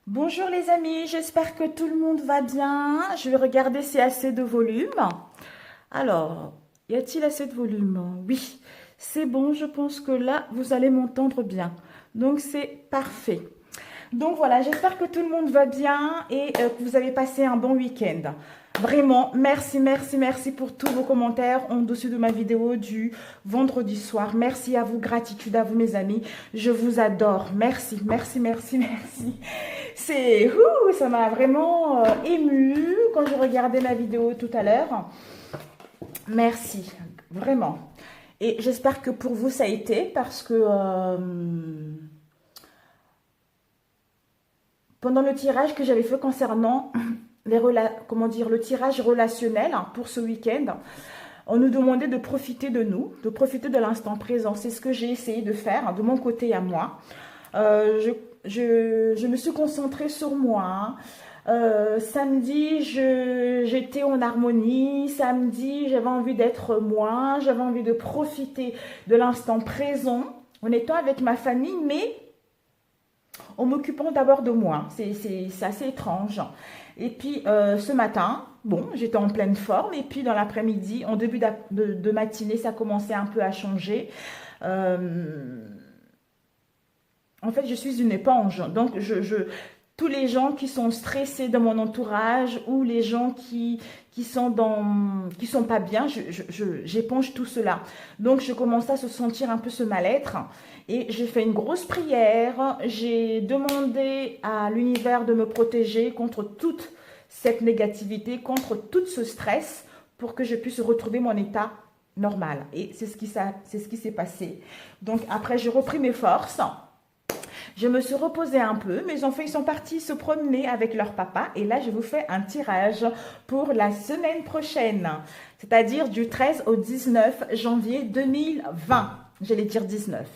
Bonjour les amis, j'espère que tout le monde va bien. Je vais regarder s'il y a assez de volume. Alors, y a-t-il assez de volume? Oui, c'est bon, je pense que là, vous allez m'entendre bien. Donc, c'est parfait. Donc voilà, j'espère que tout le monde va bien et que vous avez passé un bon week-end. Vraiment, merci, merci, merci pour tous vos commentaires en dessous de ma vidéo du vendredi soir. Merci à vous, gratitude à vous mes amis. Je vous adore. Merci, merci, merci, merci. Ça m'a vraiment ému quand je regardais ma vidéo tout à l'heure. Merci, vraiment. Et j'espère que pour vous ça a été parce que pendant le tirage que j'avais fait concernant le tirage relationnel pour ce week-end, on nous demandait de profiter de nous, de profiter de l'instant présent. C'est ce que j'ai essayé de faire de mon côté à moi. Je me suis concentrée sur moi. Samedi, j'étais en harmonie. Samedi, j'avais envie d'être moi. J'avais envie de profiter de l'instant présent en étant avec ma famille, mais en m'occupant d'abord de moi. C'est assez étrange. Et puis ce matin, bon, j'étais en pleine forme. Et puis dans l'après-midi, en début de matinée, ça commençait un peu à changer. En fait, je suis une éponge. Donc, tous les gens qui sont stressés dans mon entourage ou les gens qui sont pas bien, j'éponge tout cela. Donc, je commence à se sentir un peu ce mal-être et j'ai fait une grosse prière. J'ai demandé à l'univers de me protéger contre toute cette négativité, contre tout ce stress pour que je puisse retrouver mon état normal. Et c'est ce qui s'est passé. Donc, après, j'ai repris mes forces. Je me suis reposée un peu. Mes enfants, ils sont partis se promener avec leur papa. Et là, je vous fais un tirage pour la semaine prochaine. C'est-à-dire du 13 au 19 janvier 2020. J'allais dire 19.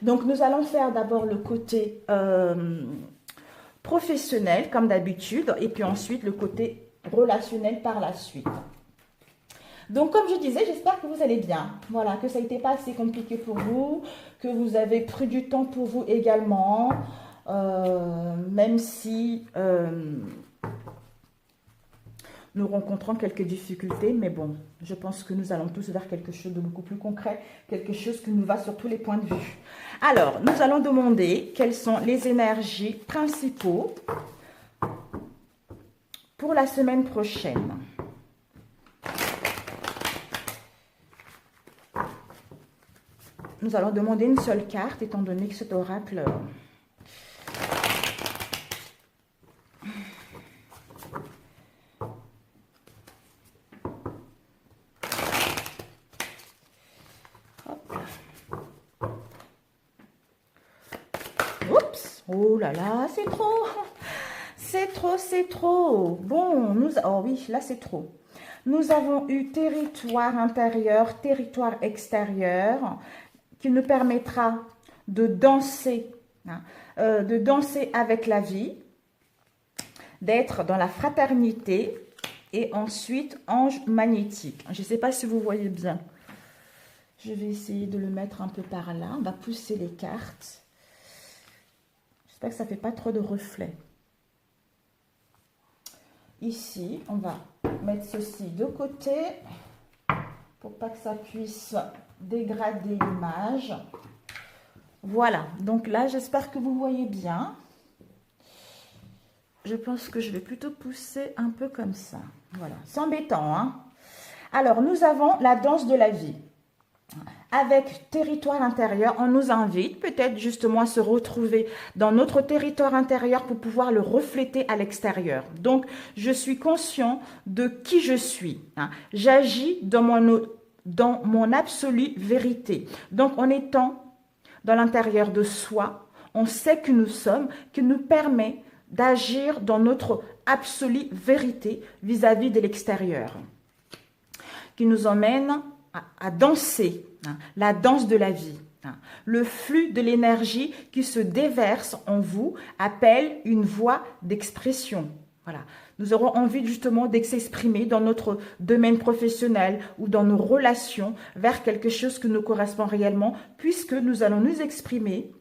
Donc, nous allons faire d'abord le côté professionnel, comme d'habitude. Et puis ensuite, le côté relationnel par la suite. Donc, comme je disais, j'espère que vous allez bien. Voilà, que ça n'était pas assez compliqué pour vous, que vous avez pris du temps pour vous également, même si nous rencontrons quelques difficultés. Mais bon, je pense que nous allons tous vers quelque chose de beaucoup plus concret, quelque chose qui nous va sur tous les points de vue. Alors, nous allons demander quelles sont les énergies principaux pour la semaine prochaine. Nous allons demander une seule carte, étant donné que cet oracle... Hop. Oups. Oh là là, c'est trop. C'est trop, c'est trop. Bon, oh oui, là c'est trop. Nous avons eu territoire intérieur, territoire extérieur, qui nous permettra de danser, de danser avec la vie, d'être dans la fraternité et ensuite ange magnétique. Je ne sais pas si vous voyez bien. Je vais essayer de le mettre un peu par là. On va pousser les cartes. J'espère que ça ne fait pas trop de reflets. Ici, on va mettre ceci de côté pour pas que ça puisse dégrader l'image. Voilà, donc là, j'espère que vous voyez bien. Je pense que je vais plutôt pousser un peu comme ça. Voilà, c'est embêtant, hein. Alors, nous avons la danse de la vie. Avec territoire intérieur, on nous invite peut-être justement à se retrouver dans notre territoire intérieur pour pouvoir le refléter à l'extérieur. Donc, je suis conscient de qui je suis. J'agis dans mon absolue vérité. Donc, en étant dans l'intérieur de soi, on sait que nous sommes, qui nous permet d'agir dans notre absolue vérité vis-à-vis de l'extérieur, qui nous emmène à danser, la danse de la vie. Le flux de l'énergie qui se déverse en vous appelle une voie d'expression. Voilà. Nous aurons envie justement d'exprimer dans notre domaine professionnel ou dans nos relations vers quelque chose qui nous correspond réellement, puisque nous allons nous exprimer,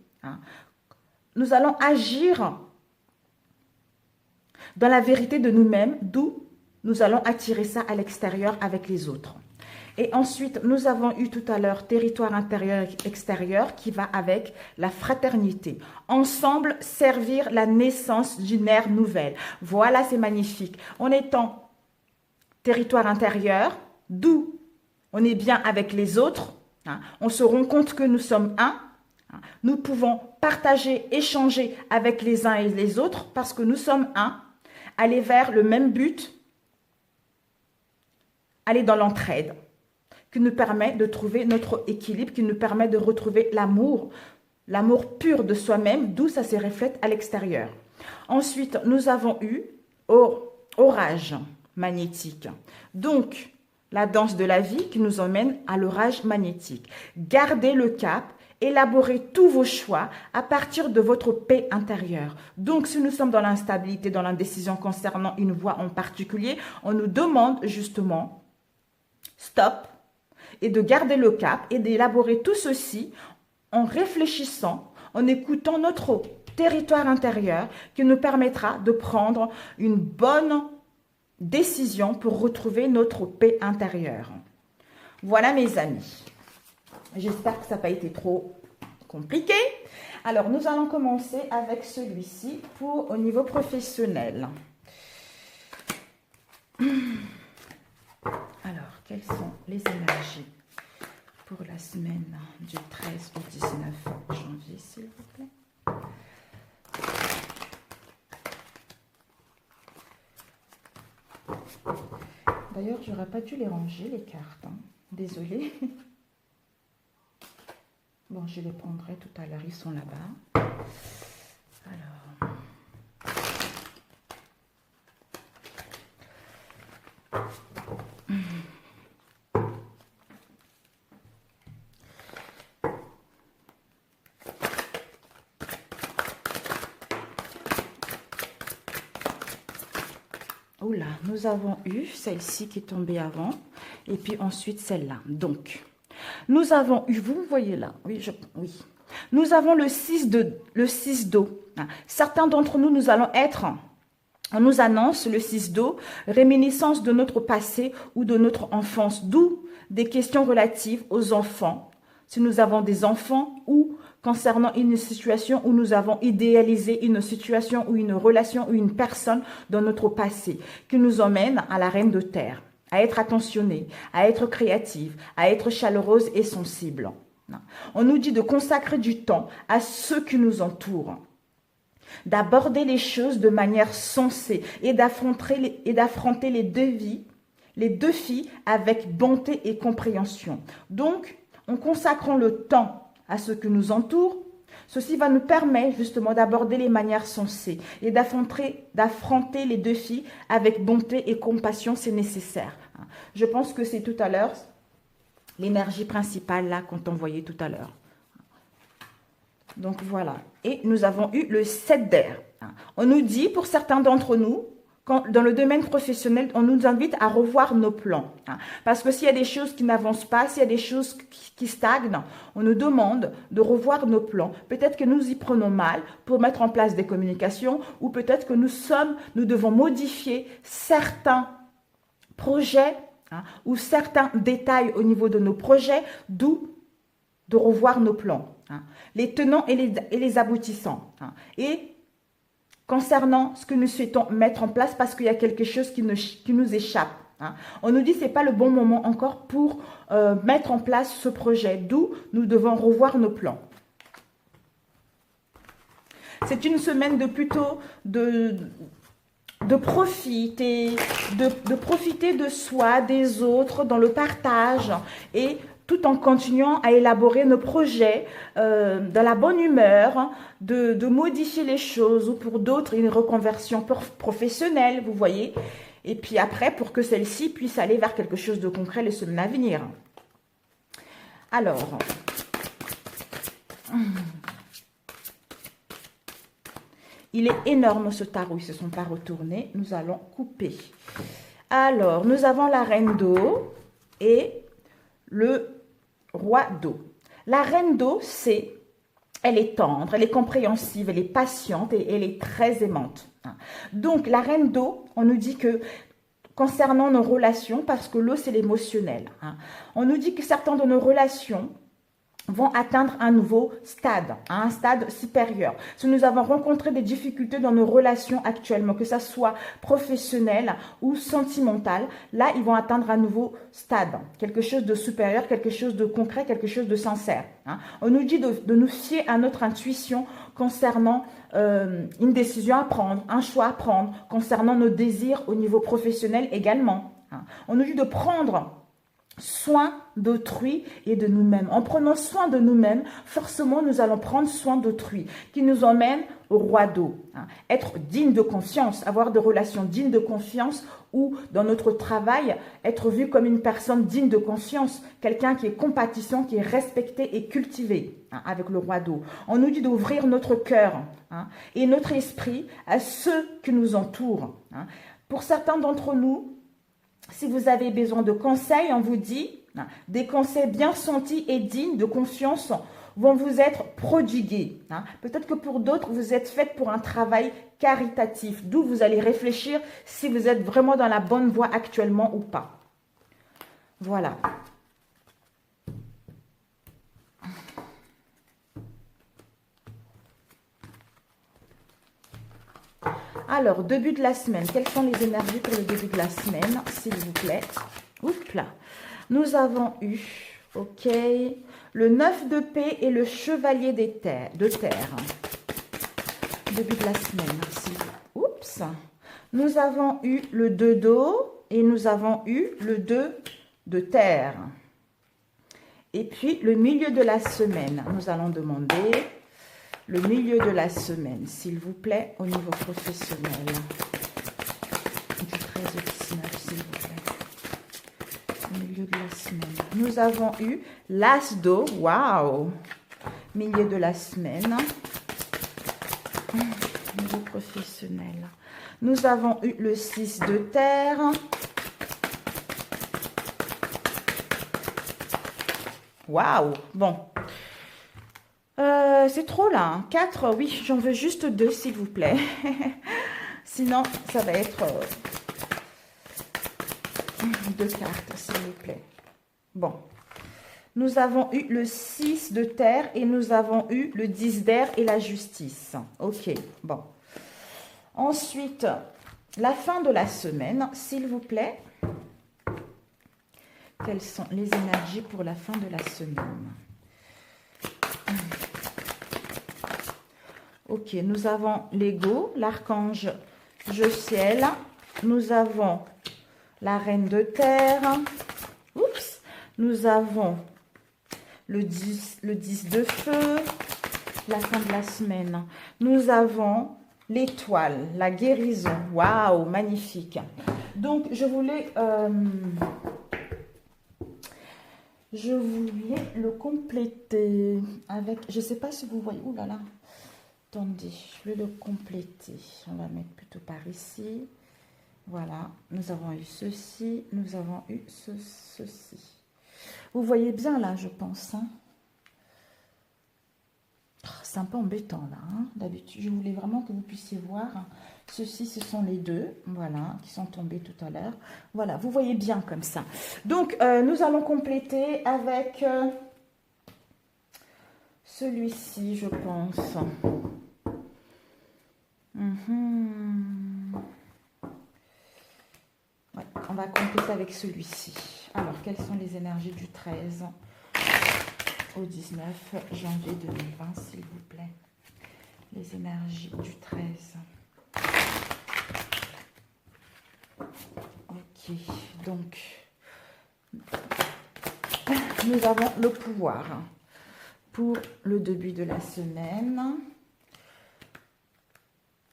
nous allons agir dans la vérité de nous-mêmes, d'où nous allons attirer ça à l'extérieur avec les autres. Et ensuite, nous avons eu tout à l'heure territoire intérieur et extérieur qui va avec la fraternité. Ensemble, servir la naissance d'une ère nouvelle. Voilà, c'est magnifique. En étant territoire intérieur, d'où on est bien avec les autres, hein, on se rend compte que nous sommes un. Hein, nous pouvons partager, échanger avec les uns et les autres parce que nous sommes un. Aller vers le même but, aller dans l'entraide, qui nous permet de trouver notre équilibre, qui nous permet de retrouver l'amour pur de soi-même, d'où ça se reflète à l'extérieur. Ensuite, nous avons eu orage magnétique. Donc, la danse de la vie qui nous emmène à l'orage magnétique. Gardez le cap, élaborez tous vos choix à partir de votre paix intérieure. Donc, si nous sommes dans l'instabilité, dans l'indécision concernant une voie en particulier, on nous demande justement stop, et de garder le cap et d'élaborer tout ceci en réfléchissant, en écoutant notre territoire intérieur qui nous permettra de prendre une bonne décision pour retrouver notre paix intérieure. Voilà mes amis. J'espère que ça n'a pas été trop compliqué. Alors, nous allons commencer avec celui-ci pour au niveau professionnel. Alors, quelles sont les énergies pour la semaine du 13 au 19 janvier, s'il vous plaît? D'ailleurs, j'aurais pas dû les ranger, les cartes. Hein. Désolée. Bon, je les prendrai tout à l'heure, ils sont là-bas. Alors... Oula, nous avons eu celle-ci qui est tombée avant, et puis ensuite celle-là. Donc, nous avons eu, vous voyez là, oui, oui. Nous avons le 6 d'eau. Certains d'entre nous, nous allons être, on nous annonce le 6 d'eau, réminiscence de notre passé ou de notre enfance, d'où des questions relatives aux enfants. Si nous avons des enfants ou concernant une situation où nous avons idéalisé une situation ou une relation ou une personne dans notre passé qui nous emmène à la reine de terre, à être attentionnée, à être créative, à être chaleureuse et sensible. On nous dit de consacrer du temps à ceux qui nous entourent, d'aborder les choses de manière sensée et d'affronter les défis avec bonté et compréhension. Donc, en consacrant le temps à ce qui nous entoure, ceci va nous permettre justement d'aborder les manières sensées et d'affronter les défis avec bonté et compassion, c'est nécessaire. Je pense que c'est tout à l'heure l'énergie principale là qu'on voyait tout à l'heure. Donc voilà. Et nous avons eu le 7 d'air. On nous dit, pour certains d'entre nous, dans le domaine professionnel, on nous invite à revoir nos plans. Parce que s'il y a des choses qui n'avancent pas, s'il y a des choses qui stagnent, on nous demande de revoir nos plans. Peut-être que nous y prenons mal pour mettre en place des communications ou peut-être que nous devons modifier certains projets ou certains détails au niveau de nos projets, d'où de revoir nos plans. Les tenants et les aboutissants. Et concernant ce que nous souhaitons mettre en place parce qu'il y a quelque chose qui nous échappe. On nous dit que ce n'est pas le bon moment encore pour mettre en place ce projet, d'où nous devons revoir nos plans. C'est une semaine de profiter, de profiter de soi, des autres, dans le partage et tout en continuant à élaborer nos projets dans la bonne humeur, de modifier les choses ou pour d'autres une reconversion professionnelle, vous voyez. Et puis après, pour que celle-ci puisse aller vers quelque chose de concret les semaines à venir. Alors, il est énorme ce tarot, ils ne se sont pas retournés. Nous allons couper. Alors, nous avons la reine d'eau et le roi d'eau. La reine d'eau, elle est tendre, elle est compréhensive, elle est patiente et elle est très aimante. Donc, la reine d'eau, on nous dit que concernant nos relations, parce que l'eau, c'est l'émotionnel, on nous dit que certains de nos relations vont atteindre un nouveau stade, un stade supérieur. Si nous avons rencontré des difficultés dans nos relations actuellement, que ça soit professionnel ou sentimental, là, ils vont atteindre un nouveau stade, quelque chose de supérieur, quelque chose de concret, quelque chose de sincère. On nous dit de nous fier à notre intuition concernant une décision à prendre, un choix à prendre, concernant nos désirs au niveau professionnel également. On nous dit de prendre soin d'autrui et de nous-mêmes. En prenant soin de nous-mêmes, forcément, nous allons prendre soin d'autrui, qui nous emmène au roi d'eau. Être digne de confiance, avoir des relations dignes de confiance, ou dans notre travail, être vu comme une personne digne de confiance, quelqu'un qui est compatissant, qui est respecté et cultivé, avec le roi d'eau. On nous dit d'ouvrir notre cœur et notre esprit à ceux qui nous entourent. Pour certains d'entre nous, si vous avez besoin de conseils, on vous dit, des conseils bien sentis et dignes de confiance vont vous être prodigués. Peut-être que pour d'autres, vous êtes faites pour un travail caritatif, d'où vous allez réfléchir si vous êtes vraiment dans la bonne voie actuellement ou pas. Voilà. Alors, début de la semaine. Quelles sont les énergies pour le début de la semaine, s'il vous plaît? Oups là. Nous avons eu, ok, le 9 de paix et le chevalier de terre. Début de la semaine, merci. Oups. Nous avons eu le 2 d'eau et nous avons eu le 2 de terre. Et puis, le milieu de la semaine, nous allons demander le milieu de la semaine, s'il vous plaît, au niveau professionnel. Du 13 au 19, s'il vous plaît. Au milieu de la semaine. Nous avons eu l'as d'eau. Waouh! Milieu de la semaine. Niveau professionnel. Nous avons eu le 6 de terre. Waouh! Bon. C'est trop là. 4, oui, j'en veux juste 2, s'il vous plaît. Sinon, ça va être 2 cartes, s'il vous plaît. Bon. Nous avons eu le 6 de terre et nous avons eu le 10 d'air et la justice. Ok, bon. Ensuite, la fin de la semaine, s'il vous plaît. Quelles sont les énergies pour la fin de la semaine? Ok, nous avons l'ego, l'archange Josiel. Nous avons la reine de terre. Oups. Nous avons le 10 de feu, la fin de la semaine. Nous avons l'étoile, la guérison. Waouh, magnifique. Donc, je voulais le compléter avec, je ne sais pas si vous voyez, ouh là là, attendez, je vais le compléter. On va mettre plutôt par ici. Voilà, nous avons eu ceci, nous avons eu ceci. Vous voyez bien là, je pense. C'est un peu embêtant là. D'habitude, je voulais vraiment que vous puissiez voir. Ceci, ce sont les deux, voilà, qui sont tombés tout à l'heure. Voilà, vous voyez bien comme ça. Donc, nous allons compléter avec celui-ci, je pense. Ouais, on va compléter avec celui-ci. Alors, quelles sont les énergies du 13 au 19 janvier 2020, s'il vous plaît? Les énergies du 13. Ok, donc, nous avons le pouvoir pour le début de la semaine.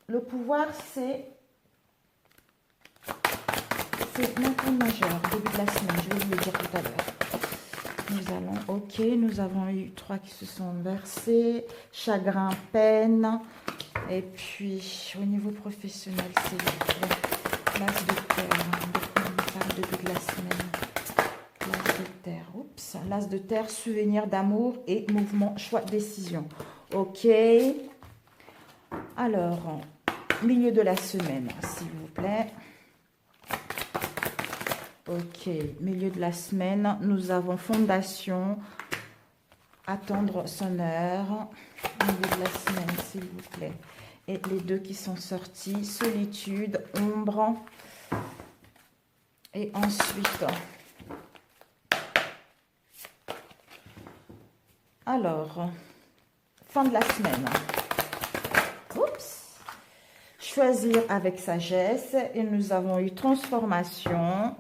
Le pouvoir, c'est l'intrigue majeure, début de la semaine, je vais vous le dire tout à l'heure. Nous allons, ok, nous avons eu 3 qui se sont versés, chagrin, peine, et puis au niveau professionnel, c'est l'as de terre, début de la semaine, l'as de terre, oups, l'as de terre, souvenir d'amour et mouvement, choix, décision. Ok, alors, milieu de la semaine, s'il vous plaît. Ok, milieu de la semaine, nous avons fondation, attendre son heure. Milieu de la semaine, s'il vous plaît. Et les deux qui sont sortis, solitude, ombre. Et ensuite, alors, fin de la semaine. Oups. Choisir avec sagesse. Et nous avons eu transformation.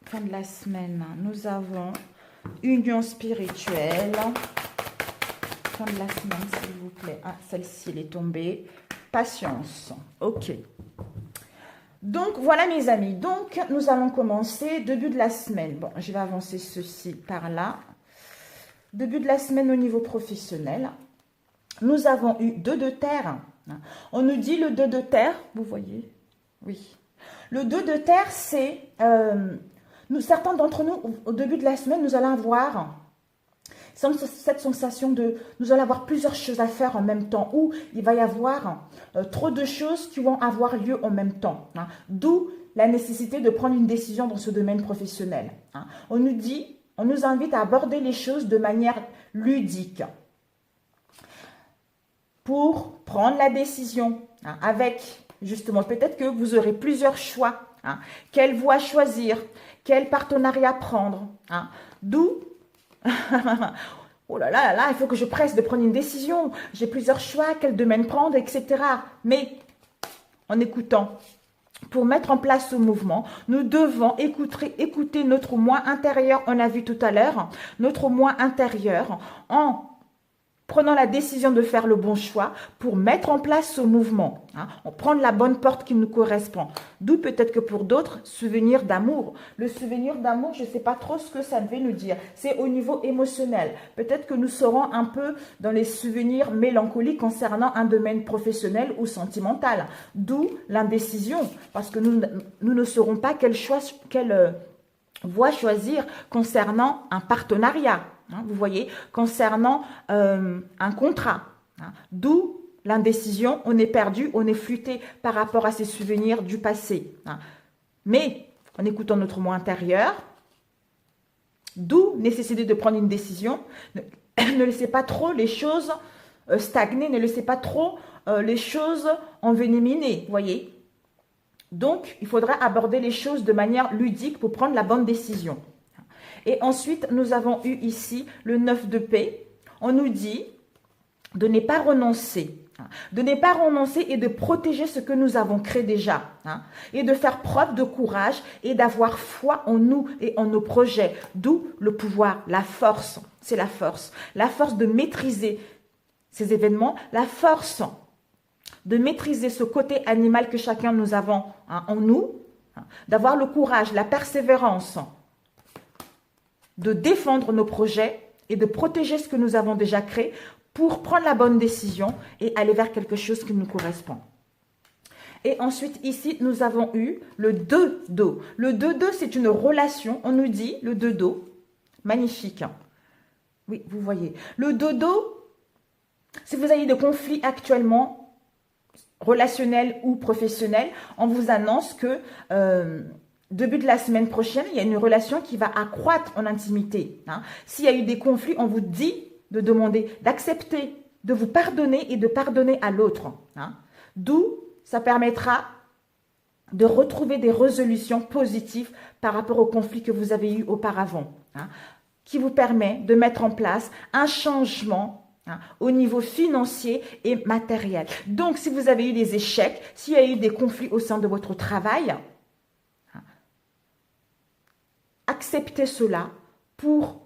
Fin de la semaine, nous avons union spirituelle. Fin de la semaine, s'il vous plaît. Ah, celle-ci, elle est tombée. Patience. Ok. Donc, voilà mes amis. Donc, nous allons commencer début de la semaine. Bon, je vais avancer ceci par là. Début de la semaine au niveau professionnel. Nous avons eu 2 de terre. On nous dit le 2 de terre. Vous voyez? Oui. Le 2 de terre, c'est... certains d'entre nous, au début de la semaine, nous allons avoir cette sensation de... Nous allons avoir plusieurs choses à faire en même temps, ou il va y avoir trop de choses qui vont avoir lieu en même temps. Hein. D'où la nécessité de prendre une décision dans ce domaine professionnel. Hein. On nous invite à aborder les choses de manière ludique pour prendre la décision. Hein, avec, justement, peut-être que vous aurez plusieurs choix. Hein. Quelle voie choisir? Quel partenariat prendre? Hein. D'où, oh là là là là, il faut que je presse de prendre une décision. J'ai plusieurs choix, quel domaine prendre, etc. Mais en écoutant, pour mettre en place ce mouvement, nous devons écouter notre moi intérieur. On a vu tout à l'heure, notre moi intérieur en prenant la décision de faire le bon choix pour mettre en place ce mouvement. Hein, on prend la bonne porte qui nous correspond. D'où peut-être que pour d'autres, souvenir d'amour. Le souvenir d'amour, je ne sais pas trop ce que ça devait nous dire. C'est au niveau émotionnel. Peut-être que nous serons un peu dans les souvenirs mélancoliques concernant un domaine professionnel ou sentimental. D'où l'indécision. Parce que nous ne saurons pas quelle voie choisir concernant un partenariat. Hein, vous voyez, concernant un contrat. Hein, d'où l'indécision, on est perdu, on est flûté par rapport à ces souvenirs du passé. Hein. Mais en écoutant notre moi intérieur, d'où nécessité de prendre une décision, ne laissez pas trop les choses stagner, ne laissez pas trop les choses enveniminer, vous voyez. Donc, il faudra aborder les choses de manière ludique pour prendre la bonne décision. Et ensuite, nous avons eu ici le 9 de paix. On nous dit de ne pas renoncer. De ne pas renoncer et de protéger ce que nous avons créé déjà. Hein, et de faire preuve de courage et d'avoir foi en nous et en nos projets. D'où le pouvoir, la force. C'est la force. La force de maîtriser ces événements. La force de maîtriser ce côté animal que chacun nous avons en nous. Hein, d'avoir le courage, la persévérance de défendre nos projets et de protéger ce que nous avons déjà créé pour prendre la bonne décision et aller vers quelque chose qui nous correspond. Et ensuite, ici, nous avons eu le 2-2. Le 2-2, c'est une relation. On nous dit, le 2-2, magnifique. Oui, vous voyez. Le 2-2, si vous avez des conflits actuellement, relationnels ou professionnels, on vous annonce que... début de la semaine prochaine, il y a une relation qui va accroître en intimité. Hein. S'il y a eu des conflits, on vous dit de demander, d'accepter, de vous pardonner et de pardonner à l'autre. Hein. D'où ça permettra de retrouver des résolutions positives par rapport aux conflits que vous avez eus auparavant. Hein, qui vous permet de mettre en place un changement au niveau financier et matériel. Donc, si vous avez eu des échecs, s'il y a eu des conflits au sein de votre travail, acceptez cela pour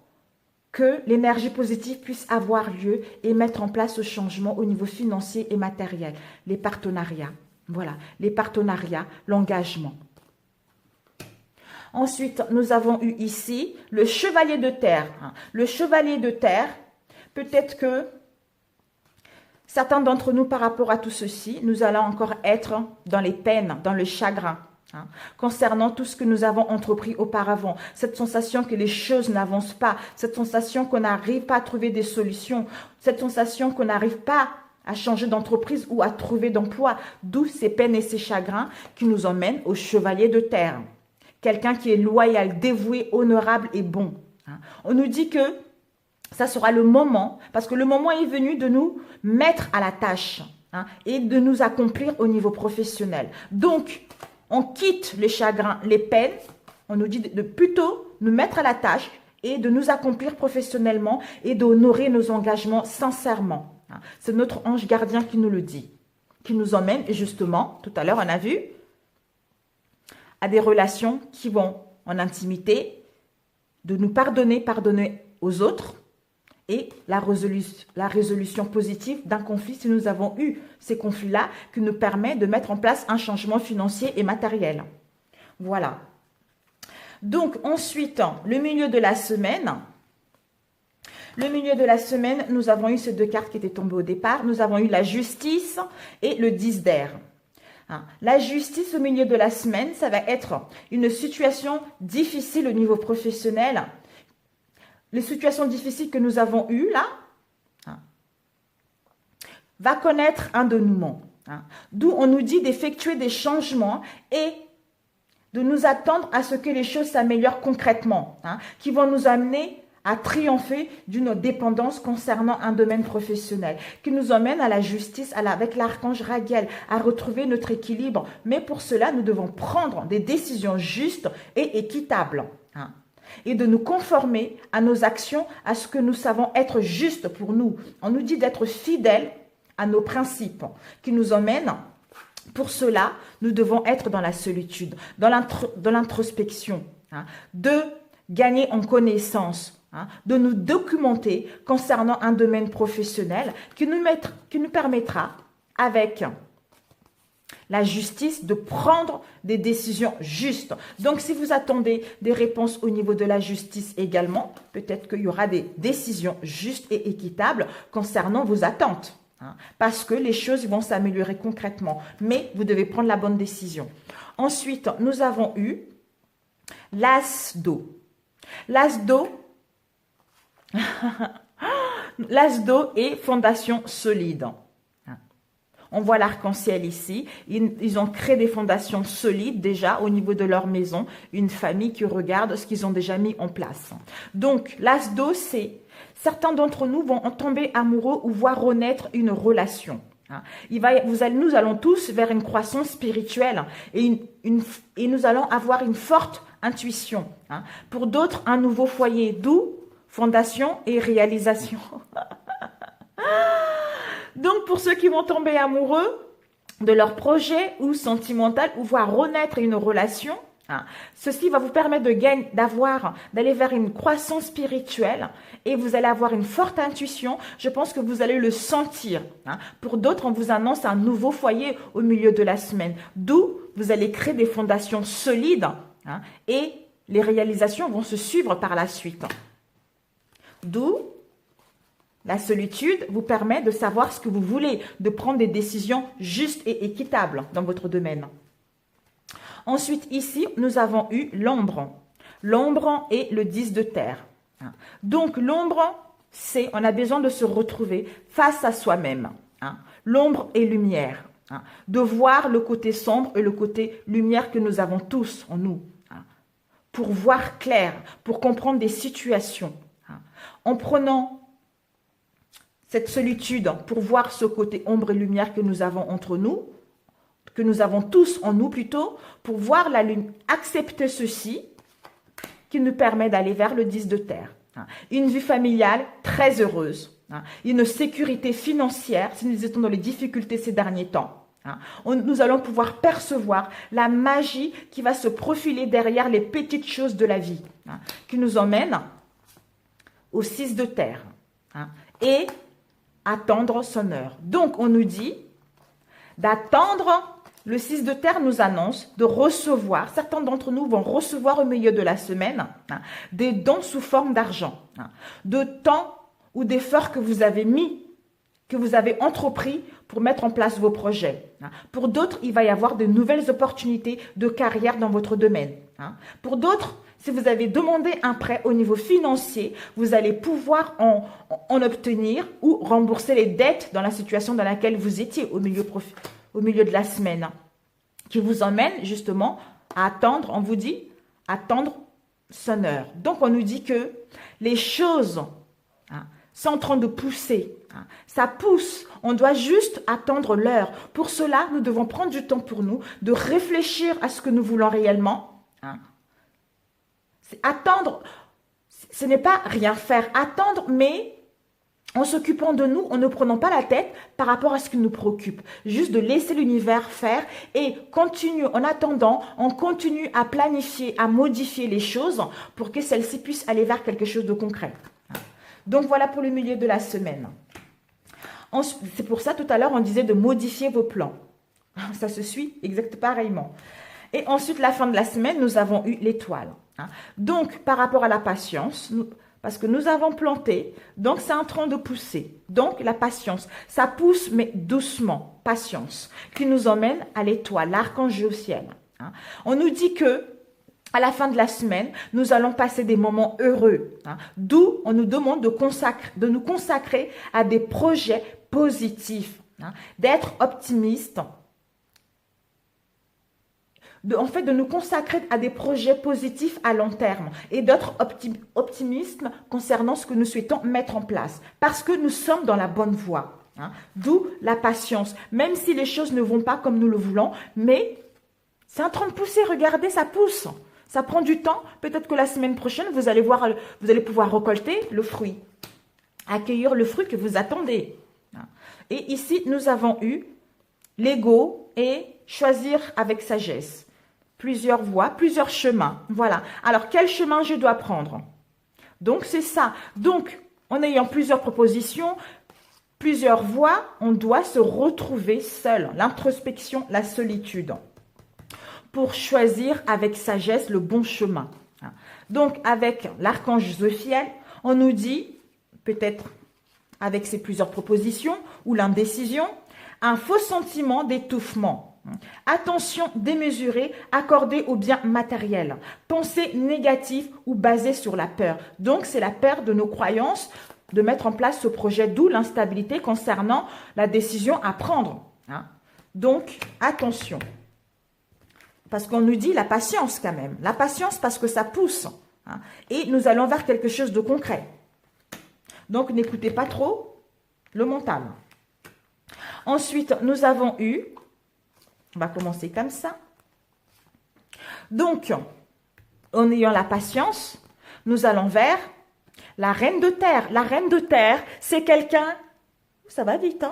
que l'énergie positive puisse avoir lieu et mettre en place ce changement au niveau financier et matériel. Les partenariats, voilà, les partenariats, l'engagement. Ensuite, nous avons eu ici le chevalier de terre. Le chevalier de terre, peut-être que certains d'entre nous, par rapport à tout ceci, nous allons encore être dans les peines, dans le chagrin. Concernant tout ce que nous avons entrepris auparavant, cette sensation que les choses n'avancent pas, cette sensation qu'on n'arrive pas à trouver des solutions, cette sensation qu'on n'arrive pas à changer d'entreprise ou à trouver d'emploi, d'où ces peines et ces chagrins qui nous emmènent au chevalier de terre. Quelqu'un qui est loyal, dévoué, honorable et bon. On nous dit que ça sera le moment, parce que le moment est venu de nous mettre à la tâche et de nous accomplir au niveau professionnel. Donc, on quitte les chagrins, les peines, on nous dit de plutôt nous mettre à la tâche et de nous accomplir professionnellement et d'honorer nos engagements sincèrement. C'est notre ange gardien qui nous le dit, qui nous emmène justement, tout à l'heure on a vu, à des relations qui vont en intimité, de nous pardonner aux autres et la résolution positive d'un conflit si nous avons eu ces conflits-là qui nous permet de mettre en place un changement financier et matériel. Voilà. Donc ensuite, le milieu de la semaine. Le milieu de la semaine, nous avons eu ces deux cartes qui étaient tombées au départ. Nous avons eu la justice et le 10 d'air. La justice au milieu de la semaine, ça va être une situation difficile au niveau professionnel. Les situations difficiles que nous avons eues là, va connaître un dénouement. D'où on nous dit d'effectuer des changements et de nous attendre à ce que les choses s'améliorent concrètement, qui vont nous amener à triompher d'une dépendance concernant un domaine professionnel, qui nous emmène à la justice avec l'archange Raguel, à retrouver notre équilibre. Mais pour cela, nous devons prendre des décisions justes et équitables. Et de nous conformer à nos actions, à ce que nous savons être juste pour nous. On nous dit d'être fidèles à nos principes, qui nous emmènent. Pour cela, nous devons être dans la solitude, dans l'introspection, de gagner en connaissance, de nous documenter concernant un domaine professionnel qui nous permettra, avec la justice, de prendre des décisions justes. Donc, si vous attendez des réponses au niveau de la justice également, peut-être qu'il y aura des décisions justes et équitables concernant vos attentes. Parce que les choses vont s'améliorer concrètement. Mais vous devez prendre la bonne décision. Ensuite, nous avons eu l'as d'eau. L'as d'eau, l'as d'eau est fondation solide. On voit l'arc-en-ciel ici. Ils ont créé des fondations solides déjà au niveau de leur maison. Une famille qui regarde ce qu'ils ont déjà mis en place. Donc, l'as d'eau, c'est... Certains d'entre nous vont en tomber amoureux ou voir renaître une relation. Nous allons tous vers une croissance spirituelle et nous allons avoir une forte intuition. Pour d'autres, un nouveau foyer, d'où fondation et réalisation. Donc, pour ceux qui vont tomber amoureux de leur projet ou sentimental ou voir renaître une relation, ceci va vous permettre d'aller vers une croissance spirituelle et vous allez avoir une forte intuition. Je pense que vous allez le sentir. Pour d'autres, on vous annonce un nouveau foyer au milieu de la semaine, d'où vous allez créer des fondations solides et les réalisations vont se suivre par la suite. D'où la solitude vous permet de savoir ce que vous voulez, de prendre des décisions justes et équitables dans votre domaine. Ensuite, ici, nous avons eu l'ombre. L'ombre est le 10 de terre. Donc, l'ombre, c'est, on a besoin de se retrouver face à soi-même. L'ombre est lumière. De voir le côté sombre et le côté lumière que nous avons tous en nous. Pour voir clair, pour comprendre des situations. En prenant cette solitude pour voir ce côté ombre et lumière que nous avons entre nous, que nous avons tous en nous plutôt, pour voir la lune, accepter ceci qui nous permet d'aller vers le 10 de terre. Une vie familiale très heureuse, une sécurité financière si nous étions dans les difficultés ces derniers temps. Nous allons pouvoir percevoir la magie qui va se profiler derrière les petites choses de la vie, qui nous emmène au 6 de terre et attendre son heure. Donc, on nous dit d'attendre. Le 6 de terre nous annonce de recevoir, certains d'entre nous vont recevoir au milieu de la semaine des dons sous forme d'argent, de temps ou d'efforts que vous avez mis, que vous avez entrepris pour mettre en place vos projets. Pour d'autres, il va y avoir de nouvelles opportunités de carrière dans votre domaine. Pour d'autres, Si vous avez demandé un prêt au niveau financier, vous allez pouvoir en obtenir ou rembourser les dettes dans la situation dans laquelle vous étiez au milieu de la semaine, qui vous emmène justement à attendre, on vous dit, attendre son heure. Donc, on nous dit que les choses sont en train de pousser. Ça pousse. On doit juste attendre l'heure. Pour cela, nous devons prendre du temps pour nous, de réfléchir à ce que nous voulons réellement. Attendre, ce n'est pas rien faire. Attendre, mais en s'occupant de nous, en ne prenant pas la tête par rapport à ce qui nous préoccupe. Juste de laisser l'univers faire et continue, en attendant, on continue à planifier, à modifier les choses pour que celles-ci puissent aller vers quelque chose de concret. Donc, voilà pour le milieu de la semaine. C'est pour ça, tout à l'heure, on disait de modifier vos plans. Ça se suit exactement pareillement. Et ensuite, la fin de la semaine, nous avons eu l'étoile. Donc, par rapport à la patience, parce que nous avons planté, donc c'est en train de pousser. Donc, la patience, ça pousse, mais doucement, patience, qui nous emmène à l'étoile, l'archange au ciel. On nous dit que à la fin de la semaine, nous allons passer des moments heureux. D'où on nous demande de nous consacrer à des projets positifs, d'être optimiste, de nous consacrer à des projets positifs à long terme et d'être optimiste concernant ce que nous souhaitons mettre en place parce que nous sommes dans la bonne voie. D'où la patience, même si les choses ne vont pas comme nous le voulons, mais c'est en train de pousser, regardez, ça pousse. Ça prend du temps, peut-être que la semaine prochaine, vous allez pouvoir récolter le fruit, accueillir le fruit que vous attendez. Et ici, nous avons eu l'ego et choisir avec sagesse. Plusieurs voies, plusieurs chemins. Voilà. Alors, quel chemin je dois prendre? Donc, c'est ça. Donc, en ayant plusieurs propositions, plusieurs voies, on doit se retrouver seul. L'introspection, la solitude. Pour choisir avec sagesse le bon chemin. Donc, avec l'archange Zophiel, on nous dit, peut-être avec ces plusieurs propositions ou l'indécision, un faux sentiment d'étouffement. Attention démesurée accordée aux biens matériels. Pensée négative ou basée sur la peur. Donc, c'est la peur de nos croyances de mettre en place ce projet, d'où l'instabilité concernant la décision à prendre. Donc, attention. Parce qu'on nous dit la patience quand même. La patience parce que ça pousse. Et nous allons vers quelque chose de concret. Donc, n'écoutez pas trop le mental. Ensuite, nous avons eu, on va commencer comme ça. Donc, en ayant la patience, nous allons vers la reine de terre. La reine de terre, c'est quelqu'un, ça va vite,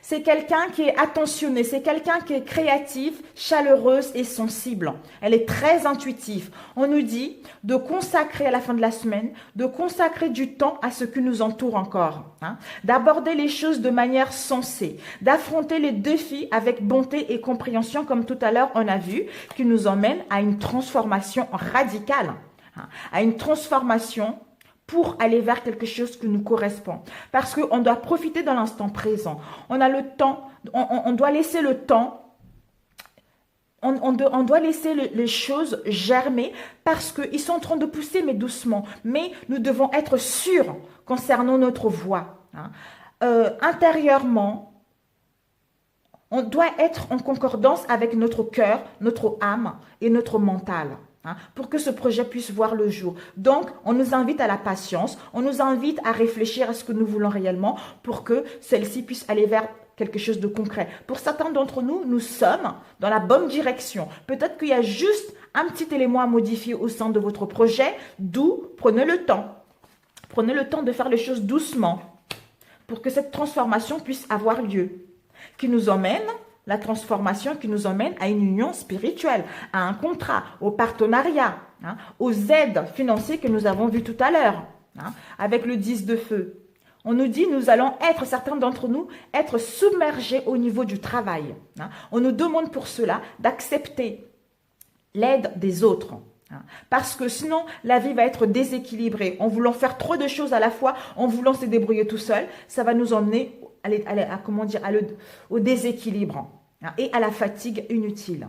c'est quelqu'un qui est attentionné, c'est quelqu'un qui est créative, chaleureuse et sensible. Elle est très intuitive. On nous dit de consacrer à la fin de la semaine, de consacrer du temps à ce qui nous entoure encore. D'aborder les choses de manière sensée, d'affronter les défis avec bonté et compréhension, comme tout à l'heure on a vu, qui nous emmène à une transformation radicale, à une transformation pour aller vers quelque chose qui nous correspond. Parce qu'on doit profiter de l'instant présent. On a le temps, on doit laisser le temps, on doit laisser les choses germer parce qu'ils sont en train de pousser, mais doucement. Mais nous devons être sûrs concernant notre voie. Intérieurement, on doit être en concordance avec notre cœur, notre âme et notre mental. Pour que ce projet puisse voir le jour. Donc, on nous invite à la patience, on nous invite à réfléchir à ce que nous voulons réellement pour que celle-ci puisse aller vers quelque chose de concret. Pour certains d'entre nous, nous sommes dans la bonne direction. Peut-être qu'il y a juste un petit élément à modifier au sein de votre projet, d'où prenez le temps. Prenez le temps de faire les choses doucement pour que cette transformation puisse avoir lieu, qui nous emmène la transformation qui nous emmène à une union spirituelle, à un contrat, au partenariat, aux aides financières que nous avons vues tout à l'heure, avec le 10 de feu. On nous dit, nous allons être, certains d'entre nous, être submergés au niveau du travail. On nous demande pour cela d'accepter l'aide des autres. Parce que sinon, la vie va être déséquilibrée. En voulant faire trop de choses à la fois, en voulant se débrouiller tout seul, ça va nous emmener au déséquilibre et à la fatigue inutile.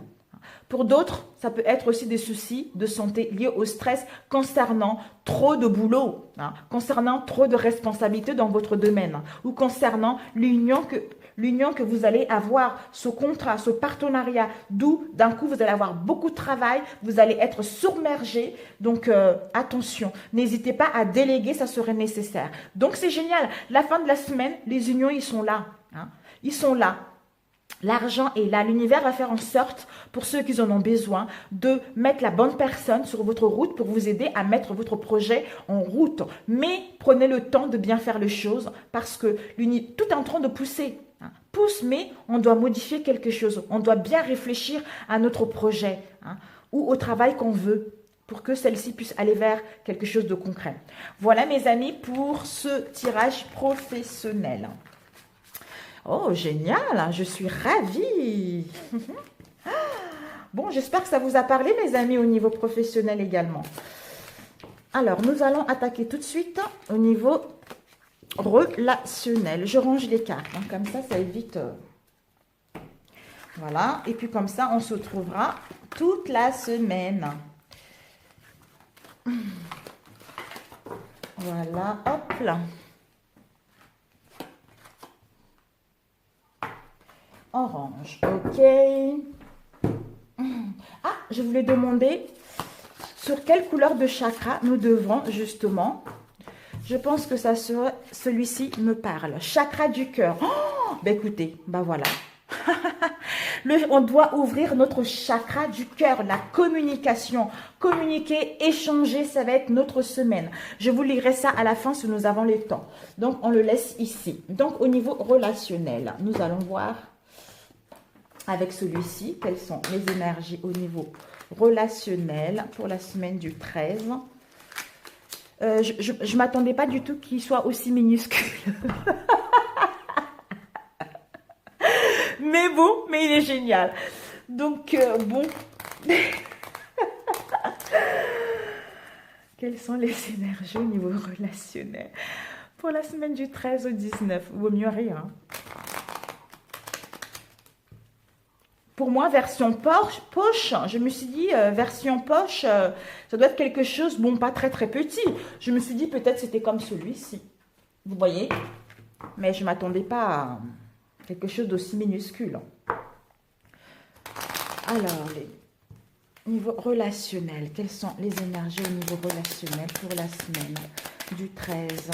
Pour d'autres, ça peut être aussi des soucis de santé liés au stress concernant trop de boulot, concernant trop de responsabilités dans votre domaine, ou concernant l'union que vous allez avoir, ce contrat, ce partenariat, d'où d'un coup vous allez avoir beaucoup de travail, vous allez être submergé. Donc attention, n'hésitez pas à déléguer, ça serait nécessaire. Donc c'est génial, la fin de la semaine, les unions, ils sont là. Ils sont là. L'argent est là. L'univers va faire en sorte, pour ceux qui en ont besoin, de mettre la bonne personne sur votre route pour vous aider à mettre votre projet en route. Mais prenez le temps de bien faire les choses parce que tout est en train de pousser. Pousse, mais on doit modifier quelque chose. On doit bien réfléchir à notre projet ou au travail qu'on veut pour que celle-ci puisse aller vers quelque chose de concret. Voilà mes amis pour ce tirage professionnel. Oh, génial, je suis ravie. Bon, j'espère que ça vous a parlé, mes amis, au niveau professionnel également. Alors, nous allons attaquer tout de suite au niveau relationnel. Je range les cartes, comme ça évite... Voilà, et puis comme ça, on se retrouvera toute la semaine. Voilà, hop là. Orange, ok. Ah, je voulais demander sur quelle couleur de chakra nous devrons justement. Je pense que ça serait celui-ci me parle. Chakra du cœur. Oh, ben écoutez, ben voilà. On doit ouvrir notre chakra du cœur, la communication. Communiquer, échanger, ça va être notre semaine. Je vous lirai ça à la fin si nous avons le temps. Donc, on le laisse ici. Donc, au niveau relationnel, nous allons voir avec celui-ci quelles sont les énergies au niveau relationnel pour la semaine du 13. Je ne m'attendais pas du tout qu'il soit aussi minuscule. Mais bon, mais il est génial. Donc, bon. Quelles sont les énergies au niveau relationnel pour la semaine du 13 au 19? Vaut mieux rien. Pour moi, version poche, je me suis dit, version poche, ça doit être quelque chose, bon, pas très très petit. Je me suis dit, peut-être c'était comme celui-ci. Vous voyez? Mais je ne m'attendais pas à quelque chose d'aussi minuscule. Alors, niveau relationnel, quelles sont les énergies au niveau relationnel pour la semaine du 13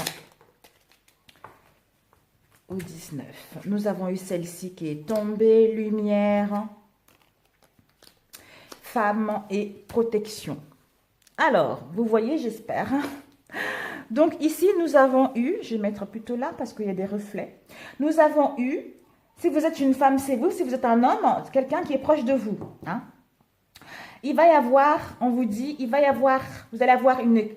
au 19. Nous avons eu celle-ci qui est tombée, lumière, femme et protection. Alors, vous voyez, j'espère. Donc ici, nous avons eu, je vais mettre plutôt là parce qu'il y a des reflets. Nous avons eu, si vous êtes une femme, c'est vous. Si vous êtes un homme, quelqu'un qui est proche de vous. Il va y avoir, on vous dit, il va y avoir, vous allez avoir une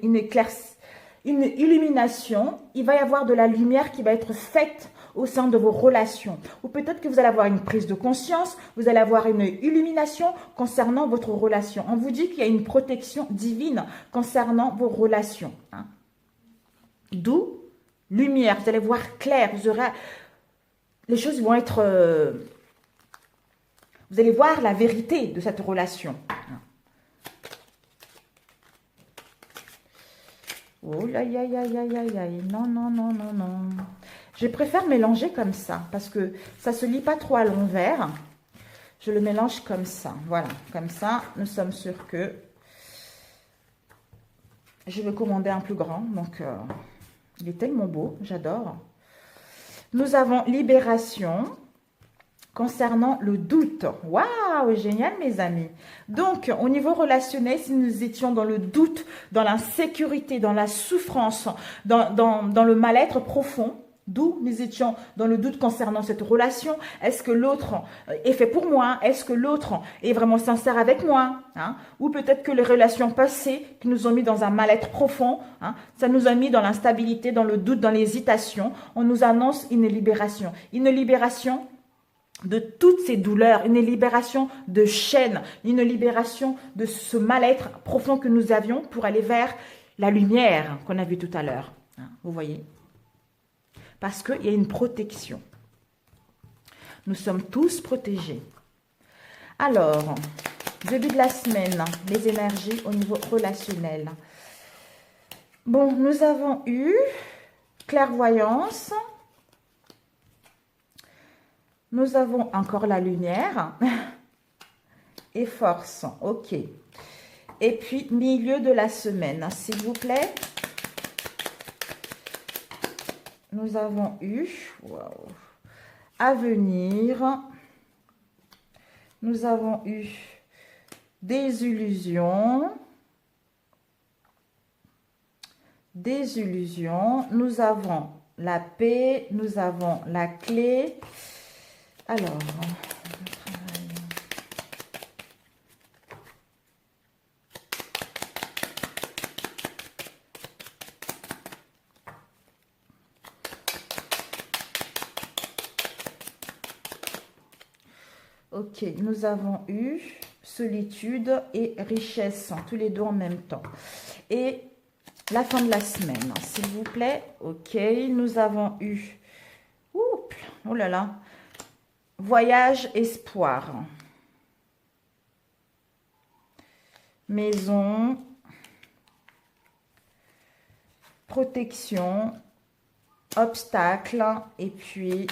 illumination. Il va y avoir de la lumière qui va être faite au sein de vos relations. Ou peut-être que vous allez avoir une prise de conscience, vous allez avoir une illumination concernant votre relation. On vous dit qu'il y a une protection divine concernant vos relations. D'où lumière, vous allez voir clair, les choses vont être... vous allez voir la vérité de cette relation. Oh là, aïe, aïe, aïe, aïe, aïe, non, non, non, non, non. Je préfère mélanger comme ça, parce que ça ne se lit pas trop à l'envers. Je le mélange comme ça, voilà. Comme ça, nous sommes sûrs que... Je vais commander un plus grand, donc il est tellement beau, j'adore. Nous avons libération concernant le doute. Waouh, génial mes amis. Donc, au niveau relationnel, si nous étions dans le doute, dans l'insécurité, dans la souffrance, dans le mal-être profond, d'où nous étions dans le doute concernant cette relation. Est-ce que l'autre est fait pour moi? Est-ce que l'autre est vraiment sincère avec moi? Ou peut-être que les relations passées qui nous ont mis dans un mal-être profond, ça nous a mis dans l'instabilité, dans le doute, dans l'hésitation. On nous annonce une libération. Une libération de toutes ces douleurs, une libération de chaînes, une libération de ce mal-être profond que nous avions pour aller vers la lumière qu'on a vue tout à l'heure. Vous voyez? Parce qu'il y a une protection. Nous sommes tous protégés. Alors, Début de la semaine, les énergies au niveau relationnel. Bon, nous avons eu clairvoyance. Nous avons encore la lumière et force. Ok. Et puis, milieu de la semaine, s'il vous plaît. Nous avons eu avenir. Nous avons eu désillusion. Désillusion. Nous avons la paix. Nous avons la clé. Alors, ok, nous avons eu solitude et richesse, tous les deux en même temps. Et la fin de la semaine, s'il vous plaît. Ok, nous avons eu, oh là là, voyage, espoir. Maison, protection, obstacle, et puis,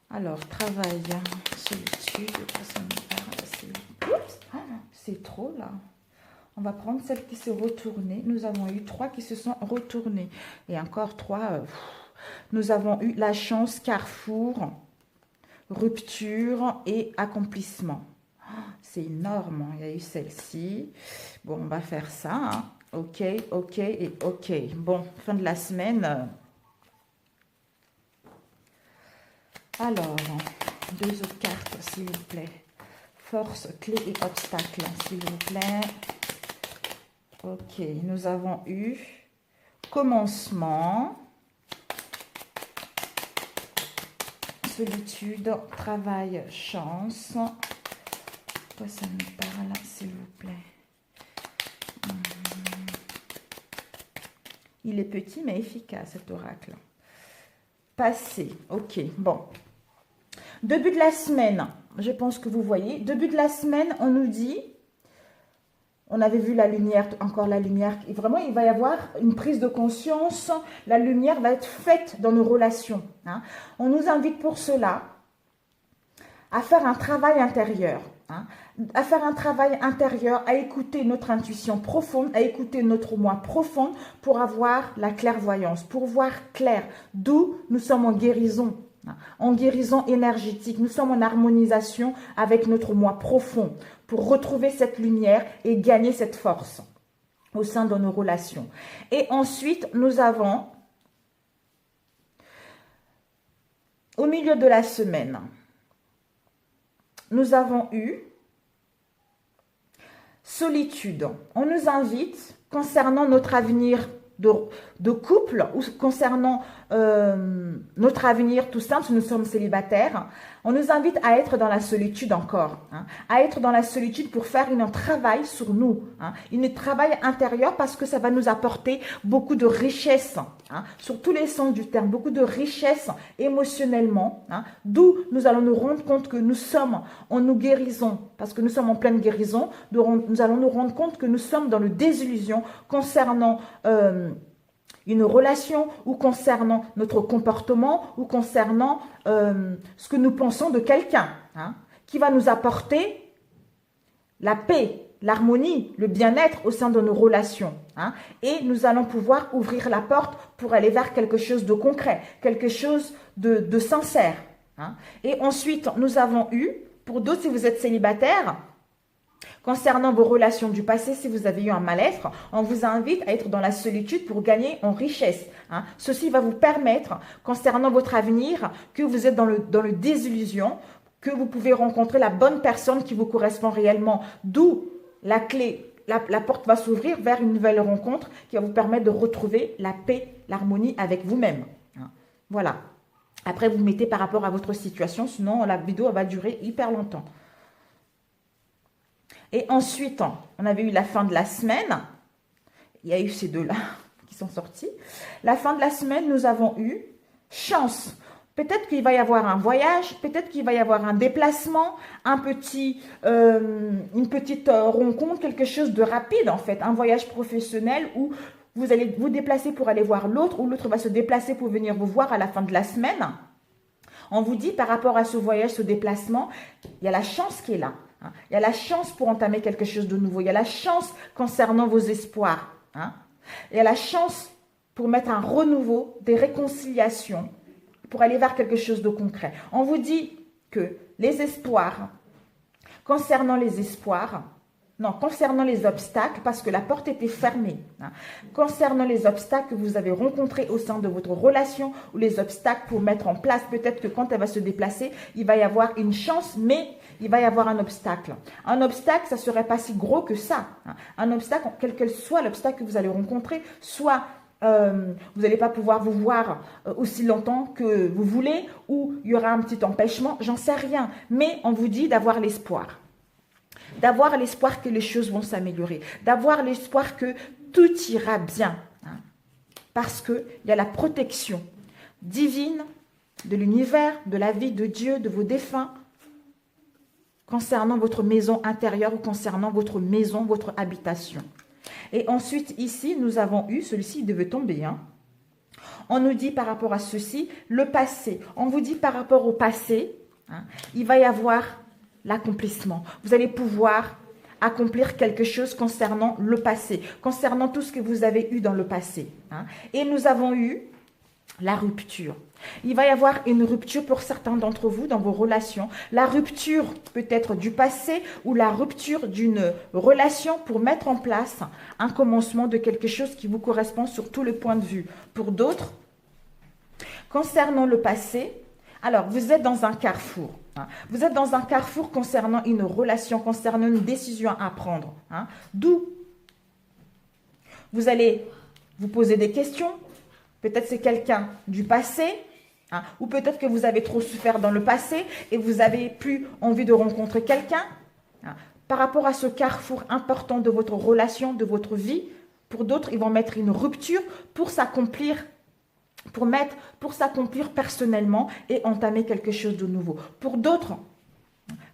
alors, travail, solitude, c'est trop là. On va prendre celle qui s'est retournée. Nous avons eu 3 qui se sont retournées. Et encore 3. Nous avons eu la chance, carrefour, rupture et accomplissement. C'est énorme. Il y a eu celle-ci. Bon, on va faire ça. Hein. Ok, ok et ok. Bon, fin de la semaine. Alors, 2 autres cartes, s'il vous plaît. Force, clé et obstacle, s'il vous plaît. Ok, nous avons eu commencement, solitude, travail, chance. Quoi ça me parle, s'il vous plaît? Il est petit mais efficace, cet oracle. Passé, ok, bon. Début de la semaine, je pense que vous voyez. Début de la semaine, on nous dit... On avait vu la lumière, encore la lumière. Et vraiment, il va y avoir une prise de conscience. La lumière va être faite dans nos relations. Hein. On nous invite pour cela à faire un travail intérieur. Hein. À faire un travail intérieur, à écouter notre intuition profonde, à écouter notre moi profond pour avoir la clairvoyance, pour voir clair. D'où nous sommes en guérison. En guérison énergétique, nous sommes en harmonisation avec notre moi profond pour retrouver cette lumière et gagner cette force au sein de nos relations. Et ensuite, nous avons, au milieu de la semaine, nous avons eu solitude. On nous invite, concernant notre avenir de couple ou concernant notre avenir tout simple, si nous sommes célibataires, on nous invite à être dans la solitude encore, hein, à être dans la solitude pour faire un travail sur nous, hein, un travail intérieur parce que ça va nous apporter beaucoup de richesse, hein, sur tous les sens du terme, beaucoup de richesse émotionnellement, hein, d'où nous allons nous rendre compte que nous sommes en nous guérison, parce que nous sommes en pleine guérison, nous allons nous rendre compte que nous sommes dans le désillusion concernant une relation ou concernant notre comportement ou concernant ce que nous pensons de quelqu'un, hein, qui va nous apporter la paix, l'harmonie, le bien-être au sein de nos relations. Hein, et nous allons pouvoir ouvrir la porte pour aller vers quelque chose de concret, quelque chose de sincère. Hein. Et ensuite, nous avons eu, pour d'autres, si vous êtes célibataire, concernant vos relations du passé, si vous avez eu un mal-être, on vous invite à être dans la solitude pour gagner en richesse. Hein. Ceci va vous permettre, concernant votre avenir, que vous êtes dans le désillusion, que vous pouvez rencontrer la bonne personne qui vous correspond réellement. D'où la clé, la porte va s'ouvrir vers une nouvelle rencontre qui va vous permettre de retrouver la paix, l'harmonie avec vous-même. Hein. Voilà. Après, vous mettez par rapport à votre situation, sinon la vidéo va durer hyper longtemps. Et ensuite, on avait eu la fin de la semaine. Il y a eu ces deux-là qui sont sortis. La fin de la semaine, nous avons eu chance. Peut-être qu'il va y avoir un voyage, peut-être qu'il va y avoir un déplacement, une petite rencontre, quelque chose de rapide en fait, un voyage professionnel où vous allez vous déplacer pour aller voir l'autre, ou l'autre va se déplacer pour venir vous voir à la fin de la semaine. On vous dit par rapport à ce voyage, ce déplacement, il y a la chance qui est là. Hein. Il y a la chance pour entamer quelque chose de nouveau. Il y a la chance concernant vos espoirs. Hein. Il y a la chance pour mettre un renouveau, des réconciliations, pour aller vers quelque chose de concret. On vous dit que les espoirs, concernant les obstacles, parce que la porte était fermée, hein, concernant les obstacles que vous avez rencontrés au sein de votre relation, ou les obstacles pour mettre en place, peut-être que quand elle va se déplacer, il va y avoir une chance, mais il va y avoir un obstacle. Un obstacle, ça ne serait pas si gros que ça. Hein. Un obstacle, quel que soit l'obstacle que vous allez rencontrer, soit vous n'allez pas pouvoir vous voir aussi longtemps que vous voulez, ou il y aura un petit empêchement, j'en sais rien. Mais on vous dit d'avoir l'espoir. D'avoir l'espoir que les choses vont s'améliorer. D'avoir l'espoir que tout ira bien. Hein, parce qu'il y a la protection divine de l'univers, de la vie de Dieu, de vos défunts, concernant votre maison intérieure ou concernant votre maison, votre habitation. Et ensuite, ici, nous avons eu, celui-ci devait tomber, hein. On nous dit par rapport à ceci, le passé. On vous dit par rapport au passé, hein, il va y avoir l'accomplissement. Vous allez pouvoir accomplir quelque chose concernant le passé, concernant tout ce que vous avez eu dans le passé. Hein. Et nous avons eu la rupture. Il va y avoir une rupture pour certains d'entre vous dans vos relations. La rupture peut-être du passé ou la rupture d'une relation pour mettre en place un commencement de quelque chose qui vous correspond sur tous les points de vue. Pour d'autres, concernant le passé, alors vous êtes dans un carrefour. Hein. Vous êtes dans un carrefour concernant une relation, concernant une décision à prendre. Hein. D'où vous allez vous poser des questions. Peut-être c'est quelqu'un du passé, hein, ou peut-être que vous avez trop souffert dans le passé et vous n'avez plus envie de rencontrer quelqu'un. Hein. Par rapport à ce carrefour important de votre relation, de votre vie, pour d'autres, ils vont mettre une rupture pour s'accomplir, pour s'accomplir personnellement et entamer quelque chose de nouveau. Pour d'autres,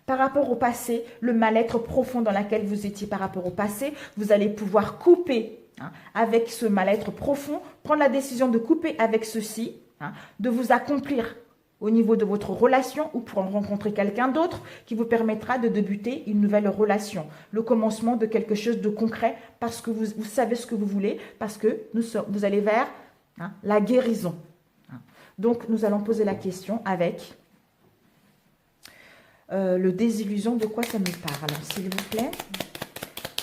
par rapport au passé, le mal-être profond dans lequel vous étiez par rapport au passé, vous allez pouvoir couper hein, avec ce mal-être profond, prendre la décision de couper avec ceci, hein, de vous accomplir au niveau de votre relation ou pour rencontrer quelqu'un d'autre qui vous permettra de débuter une nouvelle relation. Le commencement de quelque chose de concret parce que vous savez ce que vous voulez, parce que vous allez vers hein, la guérison. Donc, nous allons poser la question avec le désillusion. De quoi ça nous parle, s'il vous plaît?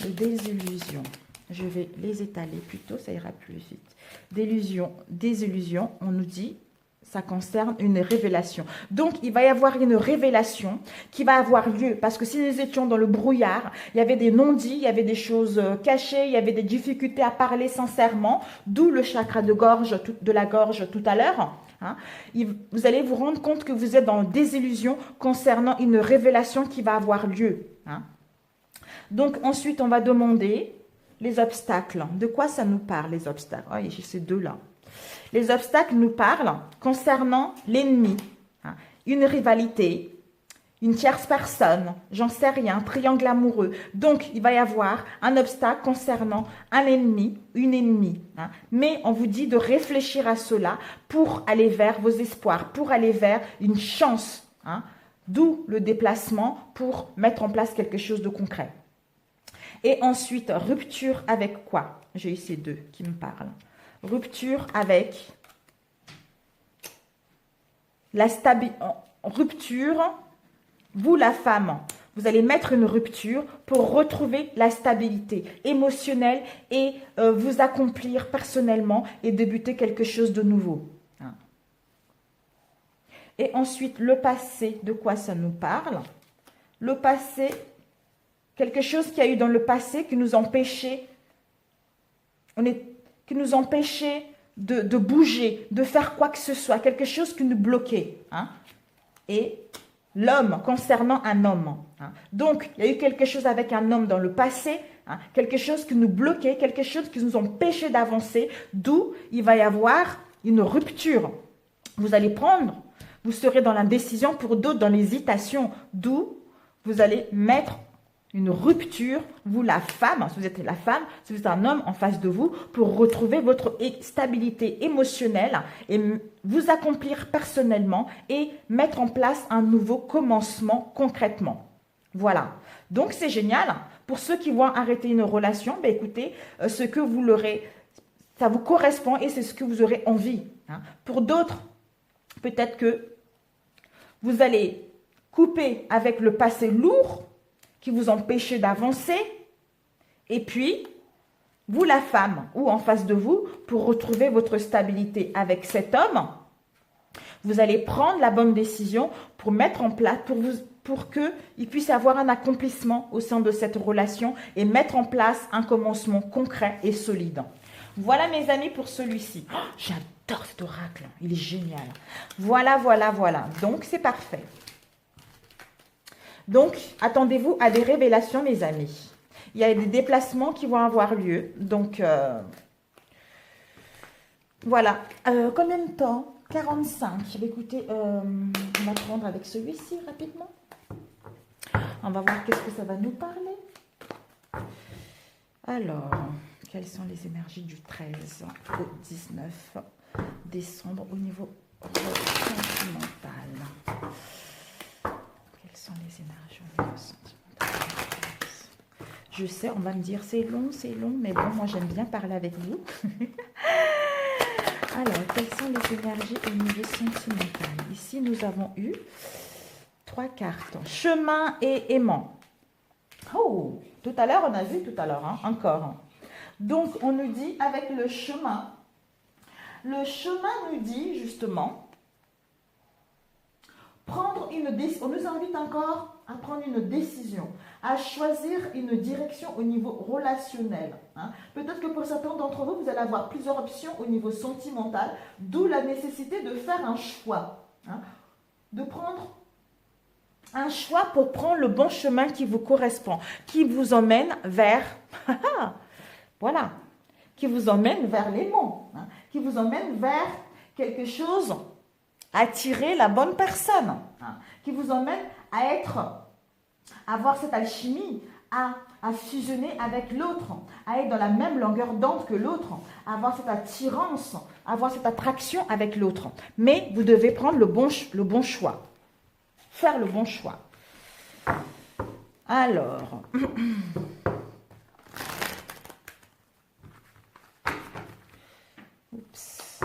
Le désillusion. Je vais les étaler plutôt, ça ira plus vite. Désillusion, on nous dit, ça concerne une révélation. Donc, il va y avoir une révélation qui va avoir lieu. Parce que si nous étions dans le brouillard, il y avait des non-dits, il y avait des choses cachées, il y avait des difficultés à parler sincèrement, d'où le chakra de la gorge tout à l'heure. Hein. Vous allez vous rendre compte que vous êtes dans une désillusion concernant une révélation qui va avoir lieu. Hein. Donc, ensuite, on va demander les obstacles. De quoi ça nous parle, les obstacles? Oh, j'ai ces deux-là. Les obstacles nous parlent concernant l'ennemi, hein, une rivalité, une tierce personne, j'en sais rien, triangle amoureux. Donc, il va y avoir un obstacle concernant un ennemi, une ennemie. Hein. Mais on vous dit de réfléchir à cela pour aller vers vos espoirs, pour aller vers une chance. Hein. D'où le déplacement pour mettre en place quelque chose de concret. Et ensuite, rupture avec quoi? J'ai eu ces deux qui me parlent. Rupture avec la stabilité. Rupture, vous la femme, vous allez mettre une rupture pour retrouver la stabilité émotionnelle et vous accomplir personnellement et débuter quelque chose de nouveau. Et ensuite, le passé, de quoi ça nous parle? Le passé, quelque chose qu'il y a eu dans le passé qui nous empêchait, qui nous empêchait de bouger, de faire quoi que ce soit, quelque chose qui nous bloquait. Hein? Et l'homme, concernant un homme. Hein? Donc, il y a eu quelque chose avec un homme dans le passé, hein? Quelque chose qui nous bloquait, quelque chose qui nous empêchait d'avancer, d'où il va y avoir une rupture. Vous allez prendre vous serez dans l'indécision, pour d'autres dans l'hésitation, d'où vous allez mettre une rupture, vous la femme, si vous êtes la femme, si vous êtes un homme en face de vous, pour retrouver votre stabilité émotionnelle et vous accomplir personnellement et mettre en place un nouveau commencement concrètement. Voilà. Donc, c'est génial. Pour ceux qui vont arrêter une relation, ben écoutez, ce que vous l'aurez, ça vous correspond et c'est ce que vous aurez envie. Hein. Pour d'autres, peut-être que vous allez couper avec le passé lourd qui vous empêchait d'avancer. Et puis, vous, la femme, ou en face de vous, pour retrouver votre stabilité avec cet homme, vous allez prendre la bonne décision pour mettre en place, pour qu'il puisse avoir un accomplissement au sein de cette relation et mettre en place un commencement concret et solide. Voilà mes amis pour celui-ci. Oh, j'adore cet oracle, il est génial. Voilà, voilà, voilà. Donc, c'est parfait. Donc, attendez-vous à des révélations, mes amis. Il y a des déplacements qui vont avoir lieu. Donc, voilà. Combien de temps? 45. Écoutez, on va prendre avec celui-ci rapidement. On va voir qu'est-ce que ça va nous parler. Alors, quelles sont les énergies du 13 au 19 décembre au niveau sentimental? Quelles sont les énergies au niveau sentimental? Je sais, on va me dire c'est long, mais bon, moi j'aime bien parler avec vous. Alors, quelles sont les énergies au niveau sentimental? Ici, nous avons eu 3 cartes. Chemin et aimant. Oh, tout à l'heure, on a vu tout à l'heure, hein, encore. Donc, on nous dit avec le chemin nous dit justement prendre une décision. On nous invite encore à prendre une décision, à choisir une direction au niveau relationnel. Hein. Peut-être que pour certains d'entre vous, vous allez avoir plusieurs options au niveau sentimental, d'où la nécessité de faire un choix. Hein. De prendre un choix pour prendre le bon chemin qui vous correspond, qui vous emmène vers, voilà, qui vous emmène vers l'aimant, hein, qui vous emmène vers quelque chose, attirer la bonne personne, hein, qui vous emmène à avoir cette alchimie, à fusionner avec l'autre, à être dans la même longueur d'onde que l'autre, à avoir cette attirance, à avoir cette attraction avec l'autre. Mais vous devez prendre le bon choix. Faire le bon choix. Alors, oups.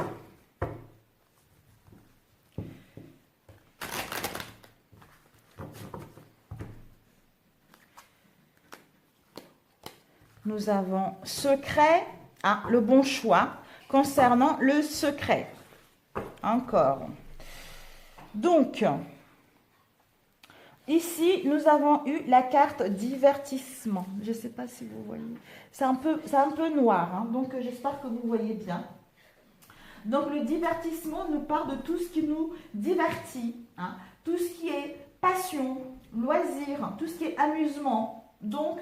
Nous avons secret, le bon choix concernant le secret. Encore. Donc, ici, nous avons eu la carte divertissement. Je ne sais pas si vous voyez. C'est un peu noir, hein, donc j'espère que vous voyez bien. Donc, le divertissement nous parle de tout ce qui nous divertit, hein, tout ce qui est passion, loisir, tout ce qui est amusement. Donc,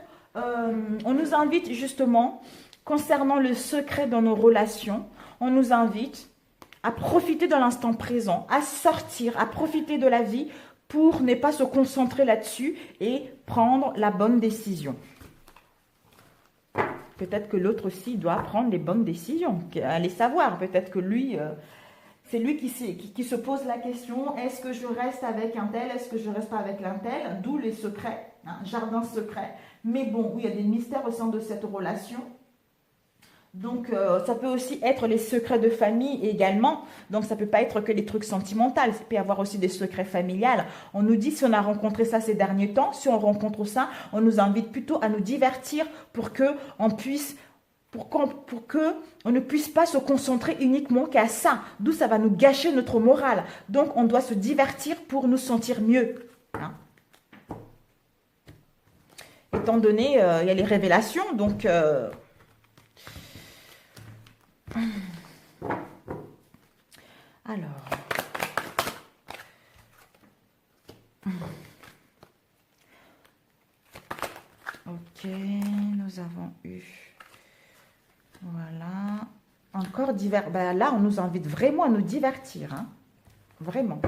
on nous invite justement, concernant le secret dans nos relations, on nous invite à profiter de l'instant présent, à sortir, à profiter de la vie pour ne pas se concentrer là-dessus et prendre la bonne décision. Peut-être que l'autre aussi doit prendre les bonnes décisions, allez savoir, peut-être que lui, c'est lui qui se pose la question, est-ce que je reste avec un tel, est-ce que je reste pas avec l'un tel, d'où les secrets, hein, jardin secret. Mais bon, il y a des mystères au sein de cette relation. Donc, ça peut aussi être les secrets de famille également. Donc, ça ne peut pas être que les trucs sentimentaux. Il peut y avoir aussi des secrets familiales. On nous dit, si on a rencontré ça ces derniers temps, si on rencontre ça, on nous invite plutôt à nous divertir pour que on ne puisse pas se concentrer uniquement qu'à ça. D'où ça va nous gâcher notre morale. Donc, on doit se divertir pour nous sentir mieux. Hein? Étant donné, il y a les révélations, donc... Alors, ok, nous avons eu, voilà, encore divers, ben là on nous invite vraiment à nous divertir, hein. Vraiment.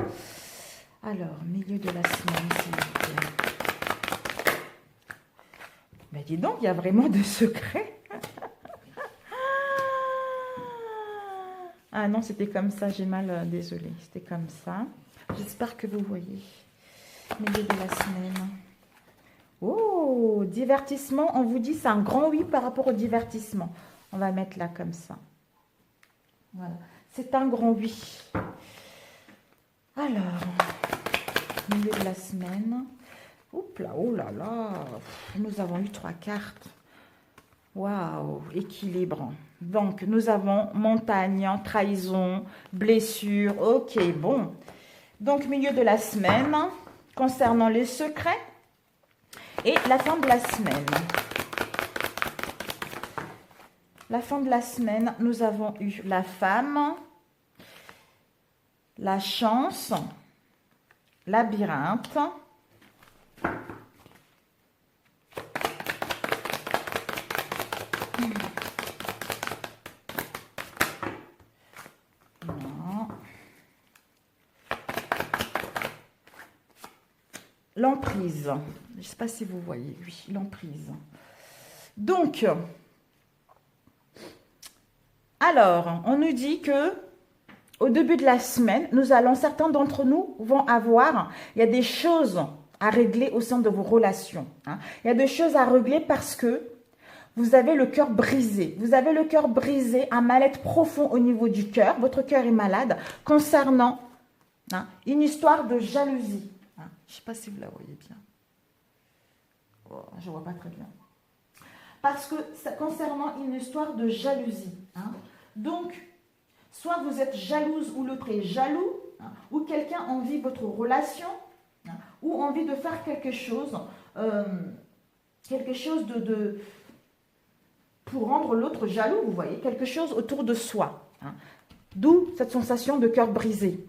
Alors, milieu de la semaine, s'il vous plaît. Ben dis donc, il y a vraiment des secrets. Ah non, c'était comme ça, j'ai mal, désolée. C'était comme ça. J'espère que vous voyez. Milieu de la semaine. Oh, divertissement, on vous dit c'est un grand oui par rapport au divertissement. On va mettre là comme ça. Voilà, c'est un grand oui. Alors, milieu de la semaine. Oups là, oh là là. Nous avons eu 3 cartes. Waouh, équilibre. Donc, nous avons montagne, trahison, blessure. Ok, bon. Donc, milieu de la semaine, concernant les secrets et la fin de la semaine. La fin de la semaine, nous avons eu la femme, la chance, labyrinthe, l'emprise. Je ne sais pas si vous voyez, oui, l'emprise. Donc, alors, on nous dit que au début de la semaine, certains d'entre nous vont avoir, il y a des choses à régler au sein de vos relations. Hein. Il y a des choses à régler parce que vous avez le cœur brisé. Vous avez le cœur brisé, un mal-être profond au niveau du cœur. Votre cœur est malade concernant une histoire de jalousie. Hein. Je ne sais pas si vous la voyez bien. Oh, je ne vois pas très bien. Parce que ça concernant une histoire de jalousie. Hein. Donc, soit vous êtes jalouse ou l'autre est jaloux, hein, ou quelqu'un envie votre relation, hein, ou envie de faire quelque chose pour rendre l'autre jaloux, vous voyez, quelque chose autour de soi. Hein. D'où cette sensation de cœur brisé.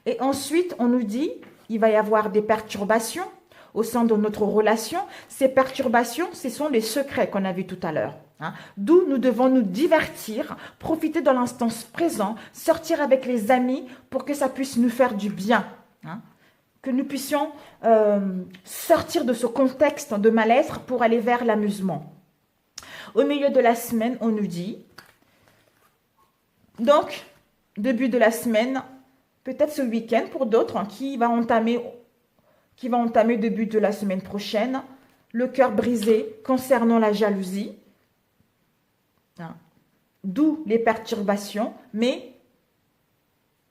Et ensuite, on nous dit, il va y avoir des perturbations au sein de notre relation. Ces perturbations, ce sont les secrets qu'on a vus tout à l'heure. Hein. D'où nous devons nous divertir, profiter de l'instant présent, sortir avec les amis pour que ça puisse nous faire du bien. Hein. Que nous puissions sortir de ce contexte de mal-être pour aller vers l'amusement. Au milieu de la semaine, on nous dit, donc, début de la semaine, peut-être ce week-end pour d'autres, hein, qui va entamer début de la semaine prochaine, le cœur brisé concernant la jalousie, hein, d'où les perturbations, mais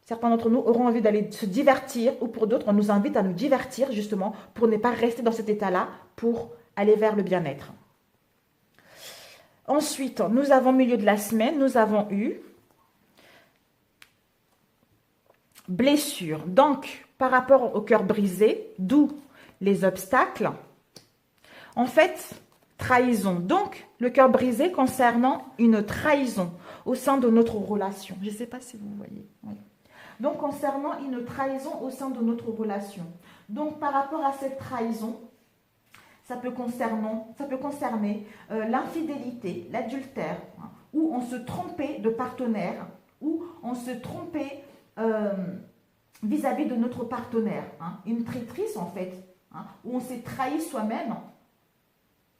certains d'entre nous auront envie d'aller se divertir, ou pour d'autres, on nous invite à nous divertir justement pour ne pas rester dans cet état-là, pour aller vers le bien-être. Ensuite, nous avons milieu de la semaine, nous avons eu blessure. Donc, par rapport au cœur brisé, d'où les obstacles. En fait, trahison. Donc, le cœur brisé concernant une trahison au sein de notre relation. Je ne sais pas si vous voyez. Oui. Donc, concernant une trahison au sein de notre relation. Donc, par rapport à cette trahison, ça peut concerner l'infidélité, l'adultère, hein, où on se trompait de partenaire, où on se trompait vis-à-vis de notre partenaire. Hein, une traîtrise en fait, hein, où on s'est trahi soi-même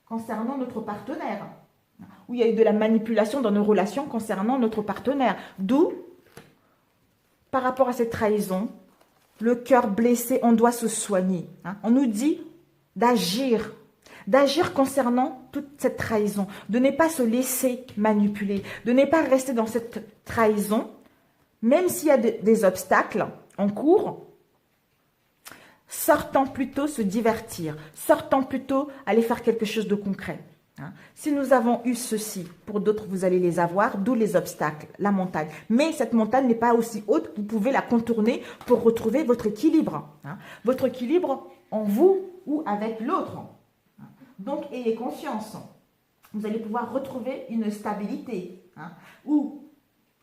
concernant notre partenaire. Où il y a eu de la manipulation dans nos relations concernant notre partenaire. D'où, par rapport à cette trahison, le cœur blessé, on doit se soigner. Hein. On nous dit d'agir concernant toute cette trahison, de ne pas se laisser manipuler, de ne pas rester dans cette trahison, même s'il y a des obstacles en cours, sortant plutôt se divertir, sortant plutôt aller faire quelque chose de concret. Hein. Si nous avons eu ceci, pour d'autres vous allez les avoir, d'où les obstacles, la montagne. Mais cette montagne n'est pas aussi haute, vous pouvez la contourner pour retrouver votre équilibre. Hein. Votre équilibre en vous ou avec l'autre. Donc, ayez conscience. Vous allez pouvoir retrouver une stabilité. Hein, ou,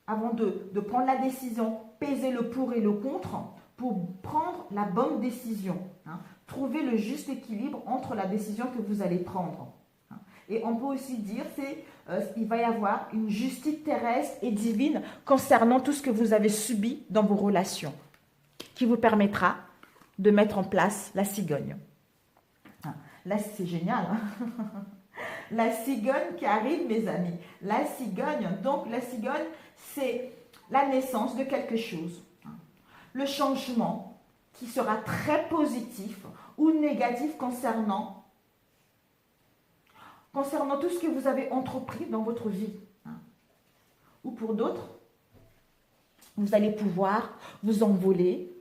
avant de prendre la décision, peser le pour et le contre pour prendre la bonne décision. Hein, trouver le juste équilibre entre la décision que vous allez prendre. Hein. Et on peut aussi dire qu'il va y avoir une justice terrestre et divine concernant tout ce que vous avez subi dans vos relations. qui vous permettra de mettre en place la cigogne. Là, c'est génial. La cigogne qui arrive, mes amis. La cigogne, donc la cigogne, c'est la naissance de quelque chose. Le changement qui sera très positif ou négatif concernant tout ce que vous avez entrepris dans votre vie. Ou pour d'autres, vous allez pouvoir vous envoler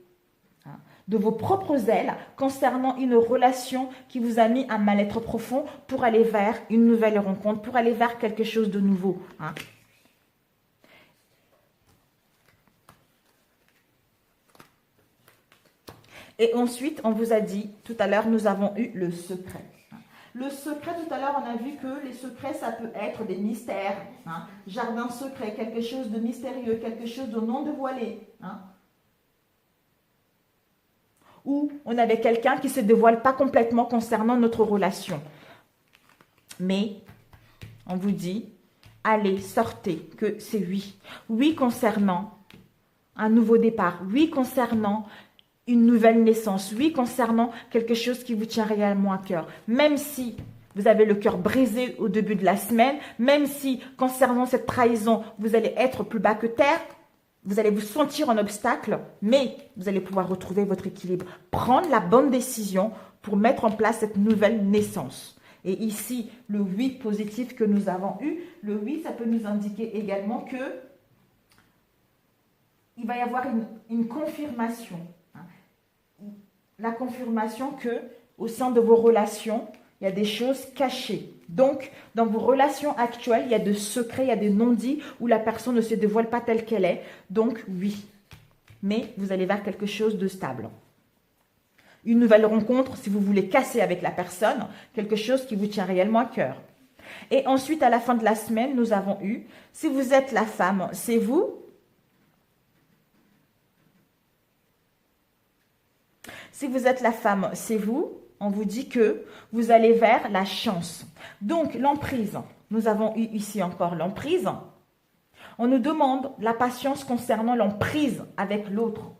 de vos propres ailes concernant une relation qui vous a mis un mal-être profond pour aller vers une nouvelle rencontre, pour aller vers quelque chose de nouveau. Et ensuite, on vous a dit, tout à l'heure, nous avons eu le secret. Le secret, tout à l'heure, on a vu que les secrets, ça peut être des mystères. Jardin secret, quelque chose de mystérieux, quelque chose de non dévoilé. Ou on avait quelqu'un qui ne se dévoile pas complètement concernant notre relation. Mais, on vous dit, allez, sortez, que c'est oui. Oui concernant un nouveau départ. Oui concernant une nouvelle naissance. Oui concernant quelque chose qui vous tient réellement à cœur. Même si vous avez le cœur brisé au début de la semaine, même si concernant cette trahison, vous allez être plus bas que terre, vous allez vous sentir en obstacle, mais vous allez pouvoir retrouver votre équilibre. Prendre la bonne décision pour mettre en place cette nouvelle naissance. Et ici, le oui positif que nous avons eu, le oui, ça peut nous indiquer également que il va y avoir une confirmation. La confirmation que au sein de vos relations, il y a des choses cachées. Donc, dans vos relations actuelles, il y a des secrets, il y a des non-dits où la personne ne se dévoile pas telle qu'elle est. Donc, oui. Mais vous allez vers quelque chose de stable. Une nouvelle rencontre, si vous voulez casser avec la personne, quelque chose qui vous tient réellement à cœur. Et ensuite, à la fin de la semaine, nous avons eu, si vous êtes la femme, c'est vous. Si vous êtes la femme, c'est vous. On vous dit que vous allez vers la chance. Donc, l'emprise. Nous avons eu ici encore l'emprise. On nous demande la patience concernant l'emprise avec l'autre.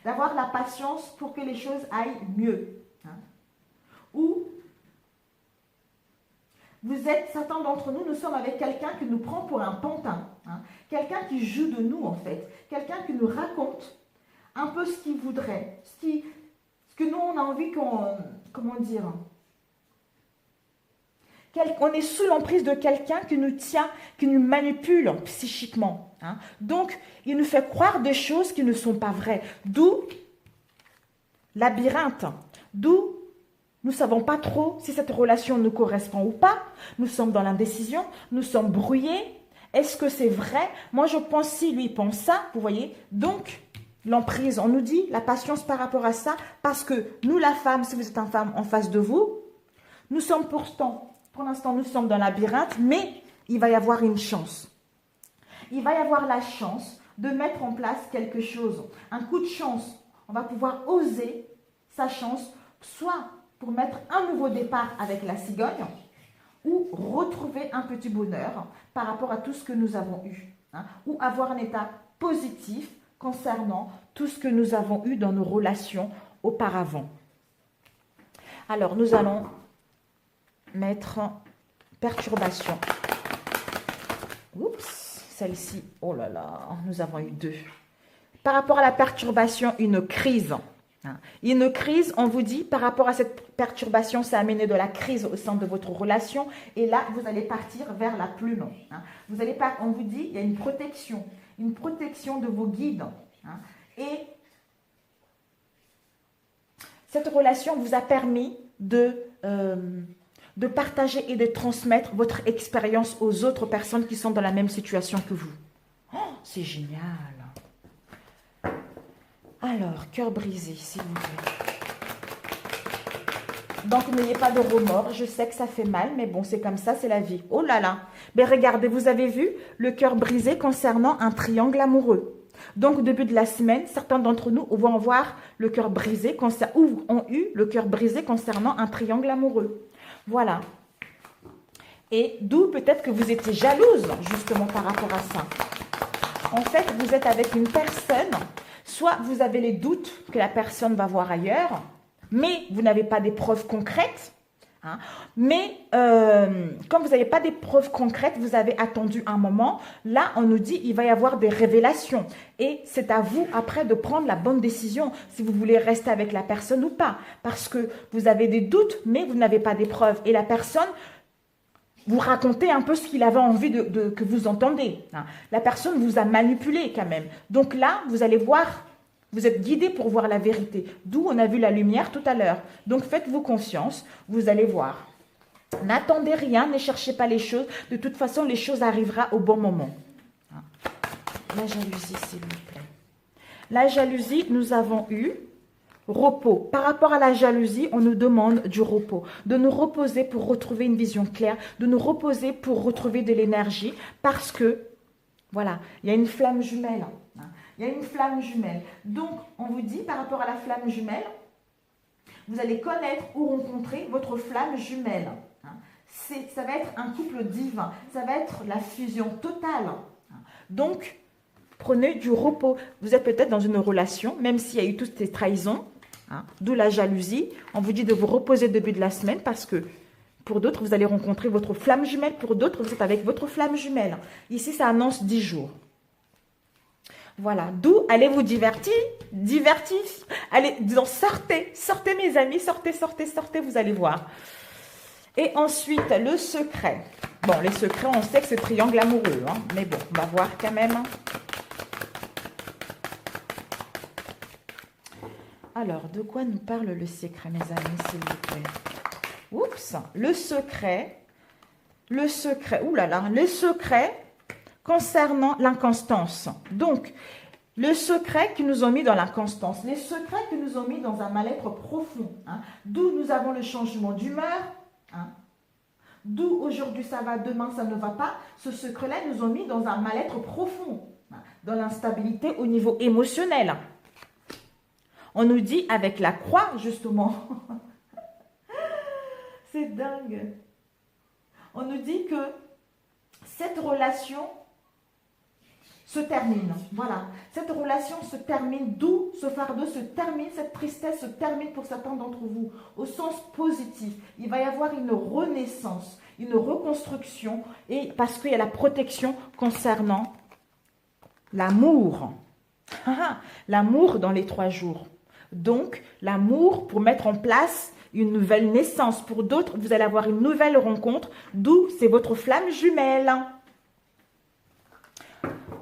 D'avoir la patience pour que les choses aillent mieux. Ou, vous êtes, certains d'entre nous, nous sommes avec quelqu'un qui nous prend pour un pantin. Quelqu'un qui joue de nous, en fait. Quelqu'un qui nous raconte un peu ce qu'il voudrait. Ce que nous, on a envie qu'on... Comment dire? On est sous l'emprise de quelqu'un qui nous tient, qui nous manipule psychiquement. Donc, il nous fait croire des choses qui ne sont pas vraies. D'où labyrinthe. D'où nous ne savons pas trop si cette relation nous correspond ou pas. Nous sommes dans l'indécision. Nous sommes brouillés. Est-ce que c'est vrai? Moi, je pense si, lui pense ça. Vous voyez? Donc, l'emprise, on nous dit la patience par rapport à ça. Parce que nous, la femme, si vous êtes une femme en face de vous, nous sommes pourtant... Pour l'instant, nous sommes dans le labyrinthe, mais il va y avoir une chance. Il va y avoir la chance de mettre en place quelque chose. Un coup de chance. On va pouvoir oser sa chance, soit pour mettre un nouveau départ avec la cigogne, ou retrouver un petit bonheur par rapport à tout ce que nous avons eu. Ou avoir un état positif concernant tout ce que nous avons eu dans nos relations auparavant. Alors, nous allons... mettre perturbation. Oups, celle-ci, oh là là, nous avons eu deux. Par rapport à la perturbation, une crise. Une crise, on vous dit, par rapport à cette perturbation, ça a amené de la crise au sein de votre relation. Et là, vous allez partir vers la plume. Vous allez pas, on vous dit, il y a une protection de vos guides. Et cette relation vous a permis de partager et de transmettre votre expérience aux autres personnes qui sont dans la même situation que vous. Oh, c'est génial. Alors, cœur brisé, s'il vous plaît. Donc, n'ayez pas de remords. Je sais que ça fait mal, mais bon, c'est comme ça, c'est la vie. Oh là là. Mais regardez, vous avez vu le cœur brisé concernant un triangle amoureux. Donc, au début de la semaine, certains d'entre nous vont avoir le cœur brisé, ou ont eu le cœur brisé concernant un triangle amoureux. Voilà. Et d'où peut-être que vous étiez jalouse, justement, par rapport à ça. En fait, vous êtes avec une personne soit vous avez les doutes que la personne va voir ailleurs, mais vous n'avez pas des preuves concrètes. Hein. Mais comme vous n'avez pas des preuves concrètes, vous avez attendu un moment. Là, on nous dit il va y avoir des révélations. Et c'est à vous après de prendre la bonne décision si vous voulez rester avec la personne ou pas. Parce que vous avez des doutes, mais vous n'avez pas des preuves. Et la personne, vous racontez un peu ce qu'il avait envie que vous entendez. Hein. La personne vous a manipulé quand même. Donc là, vous allez voir. Vous êtes guidé pour voir la vérité. D'où on a vu la lumière tout à l'heure. Donc faites-vous confiance, vous allez voir. N'attendez rien, ne cherchez pas les choses. De toute façon, les choses arriveront au bon moment. La jalousie, s'il vous plaît. La jalousie, nous avons eu repos. Par rapport à la jalousie, on nous demande du repos. De nous reposer pour retrouver une vision claire. De nous reposer pour retrouver de l'énergie. Parce que, voilà, il y a une flamme jumelle. Il y a une flamme jumelle. Donc, on vous dit, par rapport à la flamme jumelle, vous allez connaître ou rencontrer votre flamme jumelle. Ça va être un couple divin. Ça va être la fusion totale. Donc, prenez du repos. Vous êtes peut-être dans une relation, même s'il y a eu toutes ces trahisons, d'où la jalousie. On vous dit de vous reposer au début de la semaine parce que pour d'autres, vous allez rencontrer votre flamme jumelle. Pour d'autres, vous êtes avec votre flamme jumelle. Ici, ça annonce 10 jours. Voilà, d'où allez vous divertir, allez, disons, sortez mes amis, sortez, vous allez voir. Et ensuite, le secret. Bon, les secrets, on sait que c'est triangle amoureux, hein, mais bon, on va voir quand même. Alors, de quoi nous parle le secret, mes amis, s'il vous plaît? Oups, le secret, oulala, le secret concernant l'inconstance. Donc, le secret que nous ont mis dans l'inconstance, les secrets que nous ont mis dans un mal-être profond, hein, d'où nous avons le changement d'humeur, hein, d'où aujourd'hui ça va, demain ça ne va pas, ce secret-là nous ont mis dans un mal-être profond, hein, dans l'instabilité au niveau émotionnel. On nous dit avec la croix, justement, c'est dingue, on nous dit que cette relation se termine. Voilà. Cette relation se termine. D'où ce fardeau se termine. Cette tristesse se termine pour certains d'entre vous. Au sens positif. Il va y avoir une renaissance, une reconstruction. Et parce qu'il y a la protection concernant l'amour. L'amour dans les 3 jours. Donc, l'amour pour mettre en place une nouvelle naissance. Pour d'autres, vous allez avoir une nouvelle rencontre. D'où c'est votre flamme jumelle.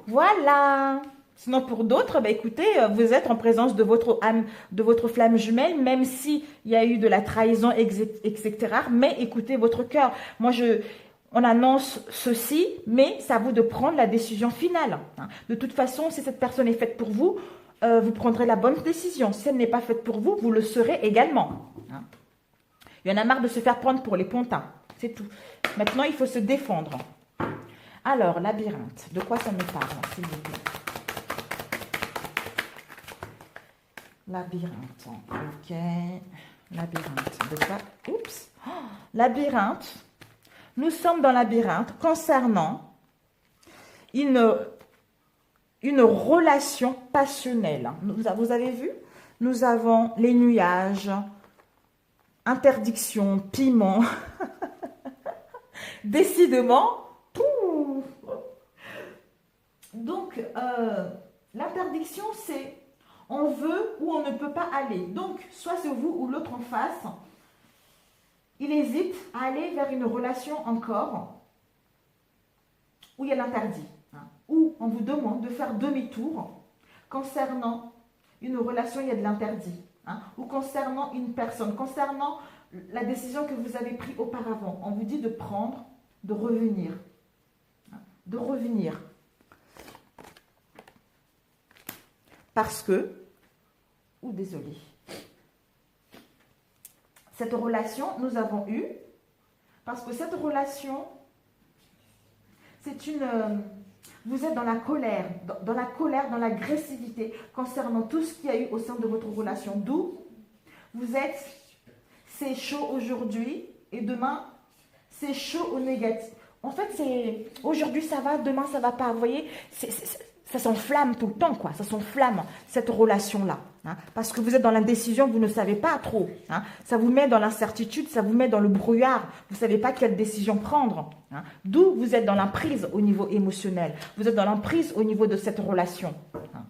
Voilà. Sinon, pour d'autres, bah, écoutez, vous êtes en présence de votre âme, de votre flamme jumelle, même s'il y a eu de la trahison, etc. Mais écoutez votre cœur. Moi, on annonce ceci, mais c'est à vous de prendre la décision finale. De toute façon, si cette personne est faite pour vous, vous prendrez la bonne décision. Si elle n'est pas faite pour vous, vous le serez également. Il y en a marre de se faire prendre pour les pontins. C'est tout. Maintenant, il faut se défendre. Alors, labyrinthe, de quoi ça me parle, s'il vous plaît? Labyrinthe, ok. Labyrinthe, de quoi? Oups. Oh, labyrinthe. Nous sommes dans labyrinthe concernant une relation passionnelle. Vous avez vu? Nous avons les nuages, interdiction, piment. Décidément, tout. Donc, l'interdiction, c'est on veut ou on ne peut pas aller. Donc, soit c'est vous ou l'autre en face, il hésite à aller vers une relation encore où il y a l'interdit. Où on vous demande de faire demi-tour concernant une relation, il y a de l'interdit. Ou concernant une personne, concernant la décision que vous avez prise auparavant. On vous dit de prendre, de revenir. De revenir. Parce que, désolé, cette relation, nous avons eu, parce que cette relation, c'est une... vous êtes dans la colère, dans l'agressivité concernant tout ce qu'il y a eu au sein de votre relation. D'où vous êtes, c'est chaud aujourd'hui et demain, c'est chaud au négatif. En fait, c'est aujourd'hui ça va, demain ça va pas. Vous voyez, ça s'enflamme tout le temps, quoi. Ça s'enflamme, cette relation-là. Hein, parce que vous êtes dans l'indécision, vous ne savez pas trop. Hein. Ça vous met dans l'incertitude, ça vous met dans le brouillard. Vous ne savez pas quelle décision prendre. Hein. D'où vous êtes dans l'emprise au niveau émotionnel. Vous êtes dans l'emprise au niveau de cette relation. Hein.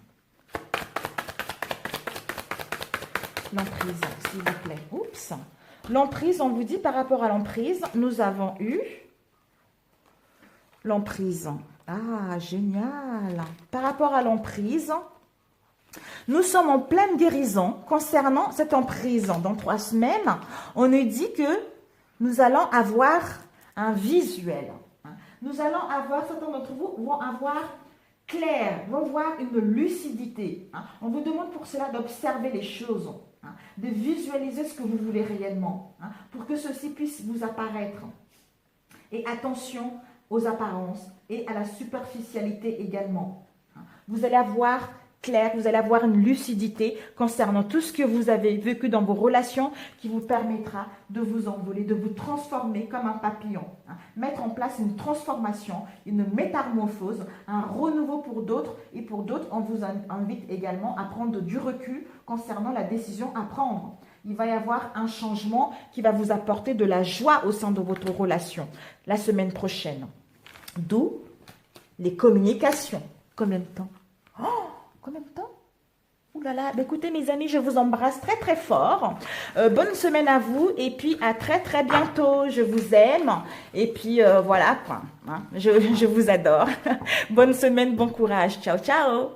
L'emprise, s'il vous plaît. Oups. L'emprise, on vous dit par rapport à l'emprise, nous avons eu l'emprise. Ah, génial. Par rapport à l'emprise, nous sommes en pleine guérison concernant cette emprise. Dans 3 semaines, on nous dit que nous allons avoir un visuel. Nous allons avoir, certains d'entre vous vont avoir clair, vont voir une lucidité. On vous demande pour cela d'observer les choses, de visualiser ce que vous voulez réellement, pour que ceci puisse vous apparaître. Et attention aux apparences et à la superficialité également. Vous allez avoir clair, vous allez avoir une lucidité concernant tout ce que vous avez vécu dans vos relations qui vous permettra de vous envoler, de vous transformer comme un papillon. Mettre en place une transformation, une métamorphose, un renouveau pour d'autres. Et pour d'autres, on vous invite également à prendre du recul concernant la décision à prendre. Il va y avoir un changement qui va vous apporter de la joie au sein de votre relation la semaine prochaine. D'où les communications. Combien de temps? Oh, combien de temps? Ouh là là, écoutez mes amis, je vous embrasse très très fort. Bonne semaine à vous et puis à très très bientôt. Je vous aime et puis voilà quoi. Hein, je vous adore. Bonne semaine, bon courage. Ciao, ciao.